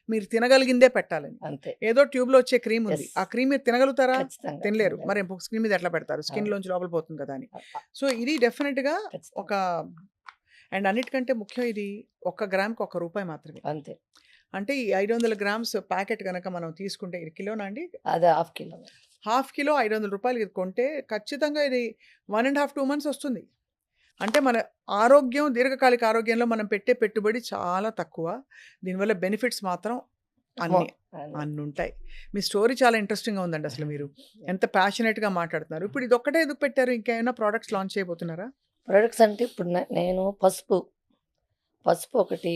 మీరు తినగలిగిందే పెట్టాలని. అంతే. ఏదో ట్యూబ్‌లో వచ్చే క్రీమ్ ఉంది. యెస్. ఆ క్రీమ్ మీరు తినగలుగుతారా? ఖచ్చితంగా తినలేరు. తినలేము. మరి స్కిన్ మీద ఎట్లా పెడతారు? అవును. స్కిన్‌లోంచి లోపల పోతుంది కదా అని. అ అ సో, ఇది డెఫినిట్‌గా ఖచ్చితంగా. ఒక అండ్ అన్నిటికంటే ముఖ్యం ఇది ఒక్క గ్రామ్‌కి రూ. 1 మాత్రమే. అంతే. అంటే ఈ 500 గ్రామ్స్ ప్యాకెట్ గనక మనం తీసుకుంటే ఇది కిలోనా అండి? అదే హాఫ్ కిలో. హాఫ్ కిలో రూ. 500 ఇది కొంటే ఖచ్చితంగా ఇది 1 ½ 2 మంత్స్ వస్తుంది. అంటే మన ఆరోగ్యం దీర్ఘకాలిక ఆరోగ్యంలో మనం పెట్టే పెట్టుబడి చాలా తక్కువ. దీనివల్ల బెనిఫిట్స్ మాత్రం మొ అన్ని అదే. అన్నుంటాయి. మీ స్టోరీ చాలా ఇంట్రెస్టింగ్‌గా ఉందండి అసలు మీరు. ఎంత ప్యాషనేట్‌గా మాట్లాడుతున్నారు. ఇప్పుడు ఇదొక్కటే ఎందుకు పెట్టారు? ఇంకా ఏమైనా ప్రొడక్ట్స్ లాంచ్ చేయబోతున్నారా? ప్రొడక్ట్స్ అంటే ఇప్పుడు నేను పసుపు ఒకటి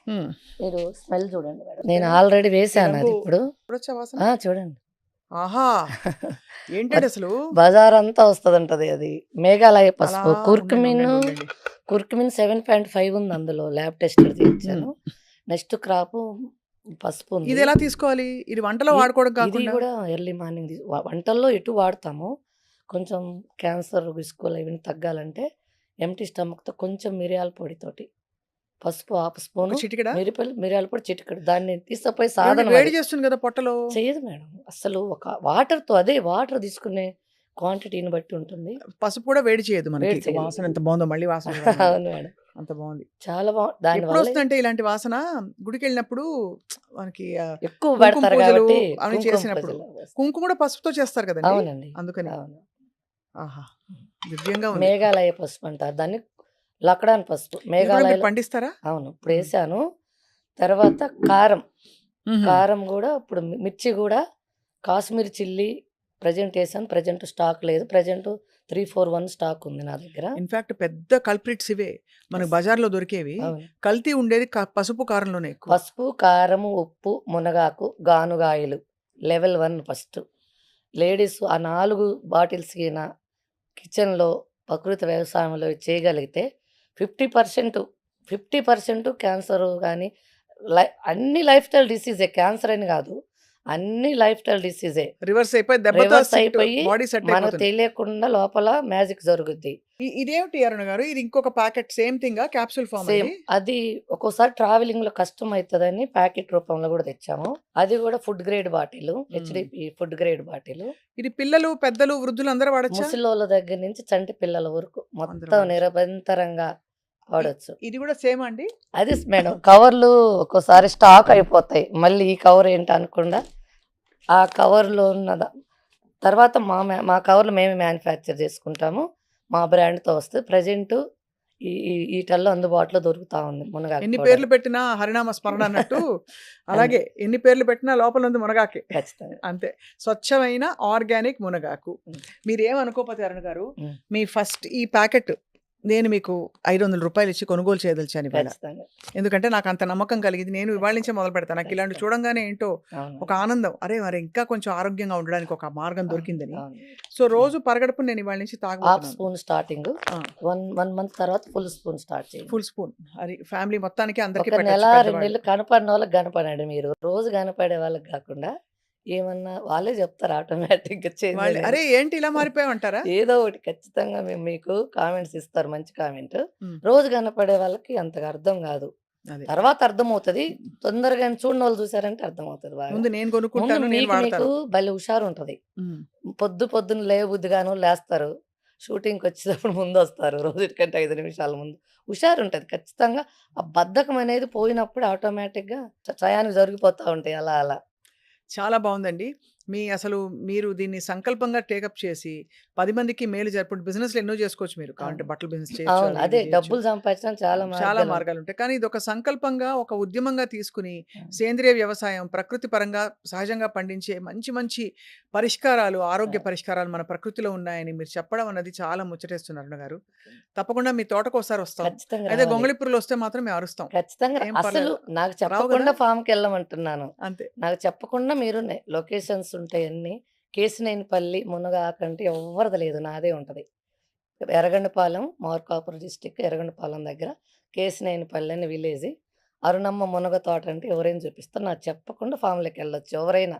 హ్మ్. మీరు స్మెల్ చూడండి మేడం. నేను ఆల్రెడీ ఈ వేసాను రంగు అది ఇప్పుడు. చూడొచ్చా వాసన? చూడండి. ఆహా! ఏంటండి అసలు? బజారంతా వస్తదంటది అది. మేఘాలయ అలా పసుపు. ఉండండి. కుర్కుమిన్ 7.5 ఉంది అందులో. ల్యాబ్ టెస్టెడ్ చేయించాను. హ్మ్. నెక్స్ట్ క్రాపు పసుపు ఉంది. ఇది ఎలా తీసుకోవాలి? ఇది వంటలో ఇ వాడుకోవడం ఇది కాకుండా? గూడా ఎర్లీ మార్నింగ్ వంటల్లో ఎటు వాడతాము. కొంచెం క్యాన్సర్ రిస్కులు ఇవన్నీ తగ్గాలంటే ఎంప్టీ స్టమక్‌తో కొంచెం మిరియాల పొడితోటి పసుపు హాఫ్ ఒక స్పూను, చిటికెడా? మిరియాల పొడి చిటికెడు. దాన్ని తీసుకుపోయే ఏవండీ సాధనం వేడి అది. చేస్తుంది కదా పొట్టలో. చెయ్యదు మేడం. అస్సలు ఒక వాటర్‌తో అదే వాటర్ తీసుకునే క్వాంటిటీని బట్టి ఉంటుంది. పసుపు కూడా వేడి చేయదు మనకి. వేడి చేయదు. వాసన ఎంత బావుందో మళ్ళీ వాసన చూడాలంటే. అవును మేడం. అంత బావుంది. చాలా దానివల్ల ఎప్పుడొస్తుందంటే ఇలాంటి వాసన గుడికెళ్ళినప్పుడు మనకి ఎక్కువ కుంకుమ పెడతారు పూజలు కాబట్టి అవి కుంకుమ చేసినప్పుడు. పూజలు వేస్తారు. కుంకుమ కూడా పసుపుతో చేస్తారు కదండీ! అవునండి. అందుకని. అవును. ఆహా! దివ్యంగా ఉంది. మేఘాలయ పసుపు అంటారు దాన్ని. లక్డాన్ పసుపు. ఇది కూడా మీరు మేఘాలయలో పండిస్తారా? అవును. హ్మ్. ఇప్పుడేసాను. తర్వాత కారం. హుహు. కారం గూడా ఇప్పుడు మిర్చి గూడా కాశ్మీర్ చిల్లీ ప్రెజెంట్ ఏసాను. ప్రెజెంట్ స్టాక్ లేదు. ప్రెజెంట్ 3, 4, 1 స్టాక్ ఉంది నా దగ్గర. ఇన్‌ఫాక్ట్ పెద్ద కల్ప్రిట్స్ ఇవే. మనకు యెస్. బజార్‌లో దొరికేవి. అవును. కల్తీ ఉండేది పసుపు, కారంలోనే ఎక్కువ. పసుపు, కారము, ఉప్పు, మునగాకు, గానుగాయలు. Level 1 first. లేడీస్ ఆ 4 బాటిల్స్ గిన కిచెన్‌లో ప్రకృతి వ్యవసాయంలో చేయగలిగితే 50%, 50% క్యాన్సరు గాని అన్ని లైఫ్ స్టైల్ డిసీజే. క్యాన్సర్ అని గాదు. అన్ని లైఫ్ స్టైల్ డిసీజే. రివర్స్ అయిపోయి దెబ్బతో రివర్స్ అయిపోయి బాడీ సెట్ మనకు అయిపోతుంది. తెలియకుండా లోపల మ్యాజిక్ జరుగుద్ది. ఇదేమిటి అరుణ గారు? ఇది ఇంకొక ప్యాకెట్ సేమ్ థింగా? క్యాప్సూల్ ఫార్మా సేమ్ ఇది? అది ఒక్కోసారి ట్రావెలింగ్‌లో కష్టమైతదని ప్యాకెట్ రూపంలో గూడా తెచ్చాము. అది గూడా ఫుడ్ గ్రేడ్ బాటిలు. హ్మ్. HDP food grade bottle. ఇది పిల్లలు, పెద్దలు, వృద్ధులు అందరూ వాడొచ్చా? ముసలోళ్ళ దగ్గర నుంచి చంటి పిల్లల వరకు అందరూ మొత్తం వాడొచ్చు. నిరభ్యంతరంగా ఇ వాడొచ్చు. ఇది కూడా సేమా అండి? అది మేడం కవర్లు ఒక్కోసారి స్టాక్ అయిపోతాయి. మళ్ళీ ఈ కవర్ ఏంటి అనకుండా ఆ కవర్‌లో ఉన్నద తర్వాత మా కవర్లు మేమే మ్యానుఫ్యాక్చర్ చేసుకుంటాము. మా బ్రాండ్‌తో వస్తది. ప్రెజెంటు ఈ ఈ ఈటల్లో అందుబాటులో దొరుకుతా ఉంది మునగాకు ఎన్ని పౌడర్. పేర్లు పెట్టినా హరినామ స్మరణ అన్నట్టు అన్ని అలాగే ఎన్ని పేర్లు పెట్టినా లోపల ఉంది మునగాకే. ఖచ్చితంగా. అంతే. స్వచ్ఛమైన ఆర్గానిక్ మునగాకు. హ్మ్. మీరేమనుకోకపోతే అరుణ్ గారు, హ్మ్. మీ ఫస్ట్ ఈ ప్యాకెట్ నేను మీకు రూ. 500 ఇచ్చి కొనుగోలు చేయదలిచాను ఇవాళ. ఖచ్చితంగా. ఎందుకంటే నాకంత నమ్మకం కలిగింది. నేను ఇవాళ నుంచే ఖచ్చితంగా. మొదలుపెడతాను. నాకిలాంటివి ఖచ్చితంగా. చూడంగానే ఏంటో ఒక అవునండి. ఆనందం. అరే! మరి ఇంకా కొంచెం ఆరోగ్యంగా ఉండడానికి ఒక మార్గం అవును. దొరికిందని. అవును. సో, రోజు పరగడుపున నేను ఇవాళ నుంచి హాఫ్ తాగబోతున్నాను. Spoon starting. ఆ! 1 మంత్ తర్వాత ఫుల్ స్పూన్ స్టార్ట్ చేయండి. Full spoon. అది ఫ్యామిలీ మొత్తానికి అందరికి ఒక నెల, పెట్టొచ్చు 2 పెద్దవాళ్ళు. నెలలు కనపడినోళ్ళకి కనపడండి మీరు. రోజు కనపడే వాళ్ళకి గాకుండా, ఏమన్నా వాళ్ళే చెప్తారు ఆటోమేటిక్‌గా చేంజ్ వాళ్ళు అనేది. "అరే! ఏంటి ఇలా మారిపోయావంటారా?" ఏదో ఒకటి ఖచ్చితంగా మీకు కామెంట్స్ ఇస్తారు మంచి కామెంట్. హ్మ్. రోజు కనపడే వాళ్ళకి అంతగా అర్థం గాదు. అదే. తర్వాత అర్థమవుతది. తొందరగా చూడనోళ్ళు చూసారంటే అర్థమవుతది బాగా. ముందు నేను ముందు కొనుక్కుంటాను. నేను మీకు వాడతాను. భలే హుషారుంటది. హ్మ్. పొద్దున లేవబుద్దిగాను లేస్తారు. షూటింగ్‌కొచ్చేటప్పుడు ముందొస్తారు. రోజుకంటే 5 నిమిషాల ముందు. హుషారుంటది ఖచ్చితంగా. ఆ బద్ధకం అనేది పోయినప్పుడు ఆటోమేటిక్‌గా టయానికి జరిగిపోతా ఉంటాయి అలా అలా. చాలా బావుందండి. అసలు మీరు దీన్ని సంకల్పంగా టేకప్ చేసి 10 మందికి మేలు ఇప్పుడు బిజినెస్‌లు ఎన్నో చేసుకోవచ్చు మీరు. కావాలంటే అవును. బట్టల బిజినెస్ చేయొచ్చు. అవును. అది అదే ఇది చేయొచ్చు. డబ్బులు సంపాదించడానికి చాలా చాలా మార్గాలుంటాయి. మార్గాలుంటాయి. కానీ ఇదొక సంకల్పంగా, ఒక ఉద్యమంగా తీసుకొని అవును. సేంద్రియ వ్యవసాయం, ప్రకృతి పరంగా సహజంగా పండించే మంచి మంచి పరిష్కారాలు, ఆరోగ్య అవును. పరిష్కారాలు మన ప్రకృతిలో ఉన్నాయని మీరు చెప్పడం అన్నది చాలా ముచ్చటేస్తుంది అరుణ గారు. తప్పకుండా మీ తోటకోసారి వస్తాం. ఖచ్చితంగా అయితే రావాలి. గొంగళి పురుగులొస్తే మాత్రం మేము అరుస్తాం. ఖచ్చితంగా ఏం అసలు పర్లేదు. నాకు రావు గదా! చెప్పకుండా ఫామ్‌కెళ్ళమంటున్నాను. అంతే. నాకు చెప్పకుండా మీరు లొకేషన్స్ ఉంటాయన్నీ. కేశినేనిపల్లి, మునగాకు అంటే ఎవ్వరిది లేదు. నాదే ఉంటది. ఎర్రగొండపాలెం, మార్కాపురం డిస్ట్రిక్ట్ ఎర్రగొండపాలెం దగ్గర కేశినేనిపల్లి అని విలేజి. అరుణమ్మ మునగ తోట అంటే ఎవరైనా చూపిస్తారు. నాకు చెప్పకుండా ఫామ్‌లోకెళ్ళొచ్చు ఎవరైనా.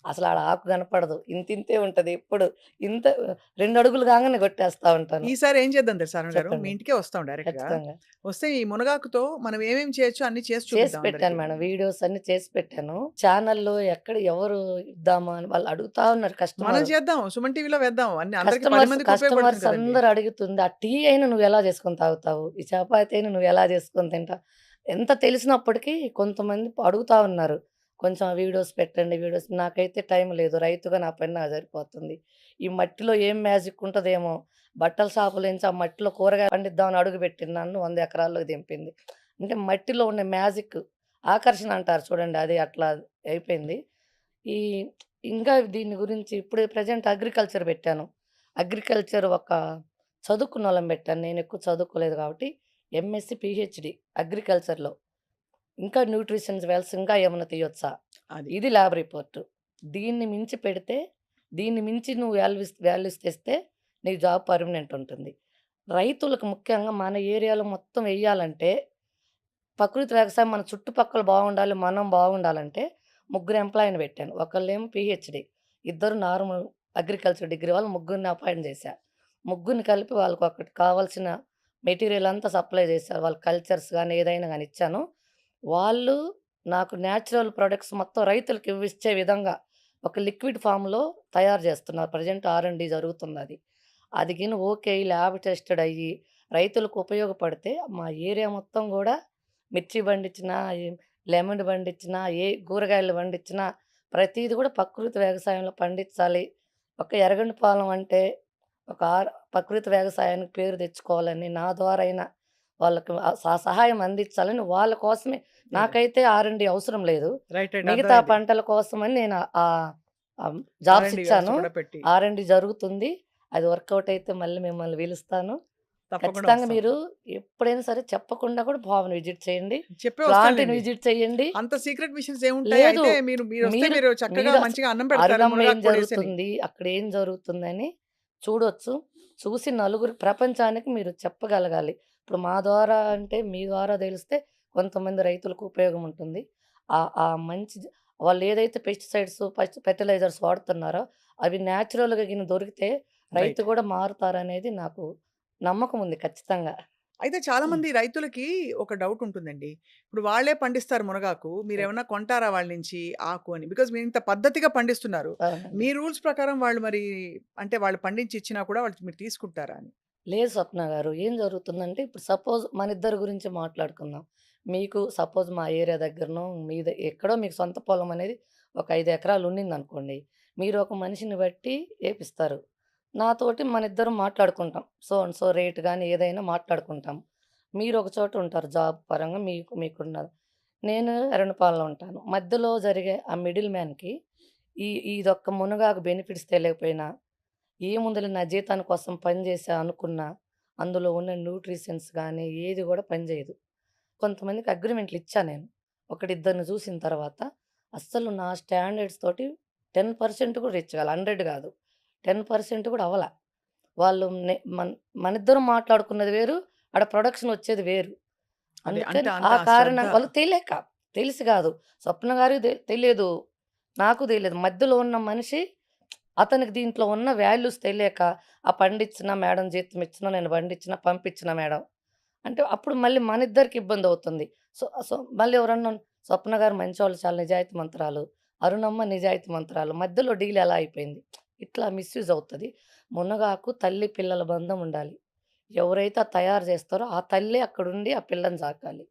అసలు ఆడ ఆకు కనపడదు. ఇంతింతే ఉంటది ఎప్పుడు. ఇంత 2 అడుగులు కాంగానే కొట్టేస్తా ఉంటాను. ఈసారి ఏం చేద్దాం తెలుసా అరుణ్ గారు? మీ చెప్పండి. ఇంటికే వస్తాం డైరెక్ట్‌గా. ఖచ్చితంగా. వస్తే ఈ మునగాకుతో మనం ఏమేమి చేయొచ్చో అన్నీ చేసి చేసి చూపిద్దాం పెట్టాను అందరికి. మేడం. వీడియోస్ అన్నీ చేసి పెట్టాను. ఛానల్‌లో ఎవరు ఇద్దామా అని వాళ్ళు అడుగుతా ఉన్నారు మనం కస్టమర్. చేద్దాం. సుమన్ టీవీలో వేద్దాం. అందరికి 10 మందికి ఉపయోగపడుతుంది కస్టమర్స్ కదండీ! అందరూ అడుగుతుంది. ఆ టీ అయినా నువ్వెలా చేసుకొని తాగుతావు? ఈ చపాతీ అయినా నువ్వెలా చేసుకొని తింటావు? ఎంత తెలిసినప్పటికీ కొంతమంది అడుగుతా ఉన్నారు. కొంచెం వీడియోస్ పెట్టండి వీడియోస్. నాకైతే టైం లేదు. రైతుగా నా పని నాకు సరిపోతుంది. ఈ మట్టిలో ఏం మ్యాజిక్ ఉంటదేమో! బట్టల షాపులో నుంచి ఆ మట్టిలో కూరగాయలు పండిద్దామని అడుగుపెట్టింది నన్ను 100 ఎకరాల్లోకి దింపింది. అంటే మట్టిలో ఉండే మ్యాజిక్ ఆకర్షణ అంటారు చూడండి. అది అట్లా అయిపోయింది. ఈ ఇంకా దీని గురించి ఇప్పుడు ప్రెజెంట్ అగ్రికల్చర్ పెట్టాను. అగ్రికల్చర్ ఒక చదువుకున్నోళ్ళని పెట్టాను. నేనెక్కువ చదువుకోలేదు కాబట్టి ఎంఎస్‌సి, పీహెచ్‌డీ అగ్రికల్చర్‌లో. ఇంకా న్యూట్రిషన్స్ వెల్స్ ఇంకా ఏమన్నా తీయొచ్చా? అది. ఇది ల్యాబ్ రిపోర్ట్. దీన్ని మించి పెడితే, దీన్ని మించి నువ్వు వాల్యూస్ తెస్తే నీకు జాబ్ పర్మనెంట్ ఉంటుంది. రైతులకు ముఖ్యంగా మన ఏరియాలో మొత్తం ఎయ్యాలంటే ప్రకృతి వ్యవసాయం మన చుట్టుపక్కల బాగుండాలి. మనం బాగుండాలంటే ముగ్గురు ఎంప్లాయీని పెట్టాను. ఒకళ్ళేమో పీహెచ్‌డీ. ఇద్దరు నార్మల్ అగ్రికల్చర్ డిగ్రీ వాళ్ళు ముగ్గురిని అపాయింట్ చేశా. ముగ్గురిని కలిపి వాళ్ళకొకటి కావాల్సిన మెటీరియల్ అంతా సప్లై చేశారు. వాళ్ళ కల్చర్స్ గాని, ఏదైనా గాని ఇచ్చాను. వాళ్ళు నాకు నేచురల్ ప్రొడక్ట్స్ మొత్తం రైతులకి ఇచ్చే విధంగా ఒక లిక్విడ్ ఫార్మ్‌లో తయారు చేస్తున్నారు. ప్రెజెంట్ ఆర్&డి జరుగుతుందది. అది గిన ఓకే. ల్యాబ్ టెస్టెడ్ అయ్యి, రైతులకు ఉపయోగపడితే మా ఏరియా మొత్తం గూడా మిర్చి పండించినా, లెమన్ పండించినా, కూరగాయలు పండించినా ప్రతీది కూడా ప్రకృతి వ్యవసాయంలో పండించాలి. ఒక ఎర్రగొండపాలెం అంటే ఒక ప్రకృతి వ్యవసాయానికి పేరు తెచ్చుకోవాలని నా ద్వారా అయినా వాళ్ళకి సహాయం అందించాలని వాళ్ళ కోసమే. అదే. నాకైతే R&D అవసరం లేదు. రైట్. రైట్. మిగతా అర్థమైంది. పంటల కోసమని నేను జాబ్స్ R&D వ్యవస్థ ఇచ్చాను. కూడా పెట్టి. R&D జరుగుతుంది. అది వర్కౌట్ అయితే మళ్ళీ మిమ్మల్ని పిలుస్తాను. తప్పకుండా ఖచ్చితంగా వస్తాం. మీరు ఎప్పుడైనా సరే చెప్పకుండా కూడా ఫామ్‌ని విజిట్ చేయండి. చెప్పే ప్లాంట్‌ని వస్తానులెండి. విజిట్ చేయండి. అంత సీక్రెట్ మిషన్స్ ఏముంటాయి? లేదు. అయితే మీరొస్తే మీరు మీరు చక్కగా మీరు మంచిగా అన్నం పెడతారు అరుణమ్మ ఏం మునగాకు పొడేసని. జరుగుతుంది, అక్కడ ఏం జరుగుతుందని చూడొచ్చు. చూసి నలుగురు ప్రపంచానికి మీరు చెప్పగలగాలి. ఇప్పుడు మా ద్వారా అంటే మీ ద్వారా తెలిస్తే కొంతమంది రైతులకు ఉపయోగం ఉంటుంది. ఆ మంచి వాళ్ళేదైతే పెస్టిసైడ్స్, ఫెర్టిలైజర్స్ వాడుతున్నారో అవి నేచురల్‌గా దొరికితే రైతు రైట్. కూడా మారుతారనేది నాకు నమ్మకం ఉంది ఖచ్చితంగా. అయితే చాలామంది రైతులకి ఒక డౌట్ ఉంటుందండి. ఇప్పుడు వాళ్ళే పండిస్తారు మునగాకు. మీరేమన్నా కొంటారా వాళ్ళ నుంచి ఆకు అని? బికాజ్ మీరింత పద్ధతిగా పండిస్తున్నారు. అవునండి. మీ రూల్స్ ప్రకారం వాళ్ళు మరి అంటే వాళ్ళు పండించి ఇచ్చినా కూడా వాళ్ళు మీరు తీసుకుంటారా అని? లేదు స్వప్న గారు. ఏం జరుగుతుందంటే ఇప్పుడు సపోజ్ మనిద్దరి గురించి మాట్లాడుకుందాం. మీకు సపోజ్ మా ఏరియా దగ్గరనో ఎక్కడో మీకు సొంత పొలం అనేది ఒక 5 ఎకరాలు ఉండిందనుకోండి. మీరు ఒక మనిషిని బట్టి ఏపిస్తారు. నాతోటి మనిద్దరం మాట్లాడుకుంటాం. సో అండ్ సో రేట్ గాని ఏదైనా మాట్లాడుకుంటాం. మీరు ఒక చోట ఉంటారు జాబ్ పరంగా మీకున్నది. నేను ఎర్రనపాలెంలో ఉంటాను. మధ్యలో జరిగే ఆ మిడిల్ మ్యాన్‌కి ఇదొక్క మునగాకు బెనిఫిట్స్ తెలియకపోయినా ఏముందిలే నా జీతాని కోసం పని చేశా అనుకున్నా, అందులో ఉన్న న్యూట్రిషన్స్ గానీ, ఏది గూడా పనిజేయదు. కొంతమందికి అగ్రీమెంట్లు ఇచ్చా నేను. ఒకడిద్దరిని చూసిన తర్వాత, అస్సలు నా స్టాండర్డ్స్ తోటి 10% కూడా రీచ్ కాలే. 100 గాదు. 10% కూడా అవ్వల. వాళ్ళు మనిద్దరం మాట్లాడుకున్నది వేరు, ఆడ ప్రొడక్షన్ వచ్చేది వేరు. అదే. అంటే అందుకని అంత ఆ శ్రద్ధ. కారణం వాళ్ళు తెలియక, తెలిసి గాదు. స్వప్న గారికి తెలీదు. నాకు తెలీదు. మధ్యలో ఉన్న మనిషి అతనికి దీంట్లో ఉన్న వాల్యూస్ తెలియక, పండించిన మేడం జీతం ఇచ్చినా, నేను పండించిన పంపించిన మేడం. అంటే అప్పుడు మళ్ళీ మనిద్దరికి ఇబ్బందవుతుంది. సో సో మళ్ళీ ఎవరన్నా స్వప్న గారు మంచోళ్ళు చాలా నిజాయితీమంతురాలు. అరుణమ్మ నిజాయితీమంతురాలు. మధ్యలో డీల్ ఎలా అయిపోయింది. ఇట్లా మిస్‌యూజ్ అవుతది. మునగాకు తల్లి పిల్లల బంధం ఉండాలి. ఎవరైతే తయారు చేస్తారో ఆ తల్లే అక్కడుండి ఆ పిల్లని సాకాలి.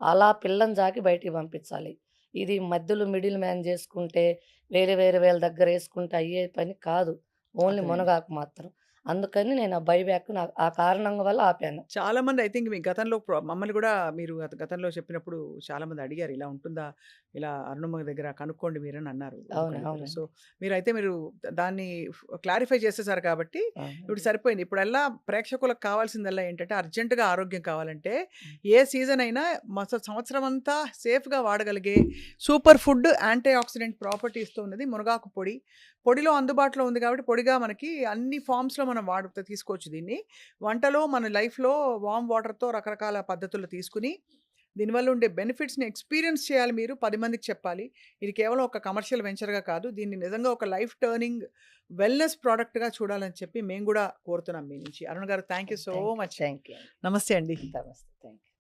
అలా పిల్లని సాకి బయటికి పంపించాలి. ఇది మధ్యలో మిడిల్ మ్యాన్ చేసుకుంటే, వేరే వేళ్ళ దగ్గరేసుకుంటే అయ్యే పని కాదు. ఓన్లీ అర్థమైంది. మునగాకు మాత్రం. అందుకని నేను ఆ బైబ్యాక్ ఆ కారణం వల్ల ఆపాను. చాలామంది ఐ థింక్ మీ గతంలో మమ్మల్ని గూడా మీరు గతంలో చెప్పినప్పుడు చాలామంది అడిగారు. ఇలా ఉంటుందా? ఇలా అరుణమ్మ దగ్గర కనుక్కోండి మీరని అన్నారు. ఒకళ్ళిద్దరు. సో, అవునండి. మీరు దాన్ని క్లారిఫై చేసేసారు కాబట్టి ఇప్పుడు అవునండి. సరిపోయింది. ఇప్పుడల్లా ప్రేక్షకులకు కావాల్సిందల్లా ఏంటంటే అర్జెంట్‌గా ఆరోగ్యం కావాలంటే హ్మ్. ఏ సీజన్ అయినా సంవత్సరం అంతా సేఫ్‌గా వాడగలిగే సూపర్ ఫుడ్ యాంటీ ఆక్సిడెంట్ ప్రాపర్టీస్‌తో ఉన్నది మునగాకు పొడి. పొడిలో అందుబాటులో ఉంది కాబట్టి పొడిగా మనకి అన్ని ఫార్మ్స్‌లో మనం తీసుకోవచ్చు దీన్ని. వంటలో మన లైఫ్‌లో వార్మ్ వాటర్‌తో రకరకాల పద్ధతుల్లో తీసుకొని, దీనివల్ల ఉండే బెనిఫిట్స్‌ని ఎక్స్‌పీరియన్స్ చేయాలి మీరు. 10 మందికి చెప్పాలి. ఇది కేవలం ఒక కమర్షియల్ వెంచర్‌గా కాదు. దీన్ని నిజంగా ఒక లైఫ్ టర్నింగ్ వెల్‌నెస్ ప్రొడక్ట్‌గా చూడాలని చెప్పి మేము గూడా కోరుతున్నాం మీ నుంచి. అరుణ్ గారు thank you so thank you. Much. Thank you అండి. నమస్తే అండి. నమస్తే. Thank you.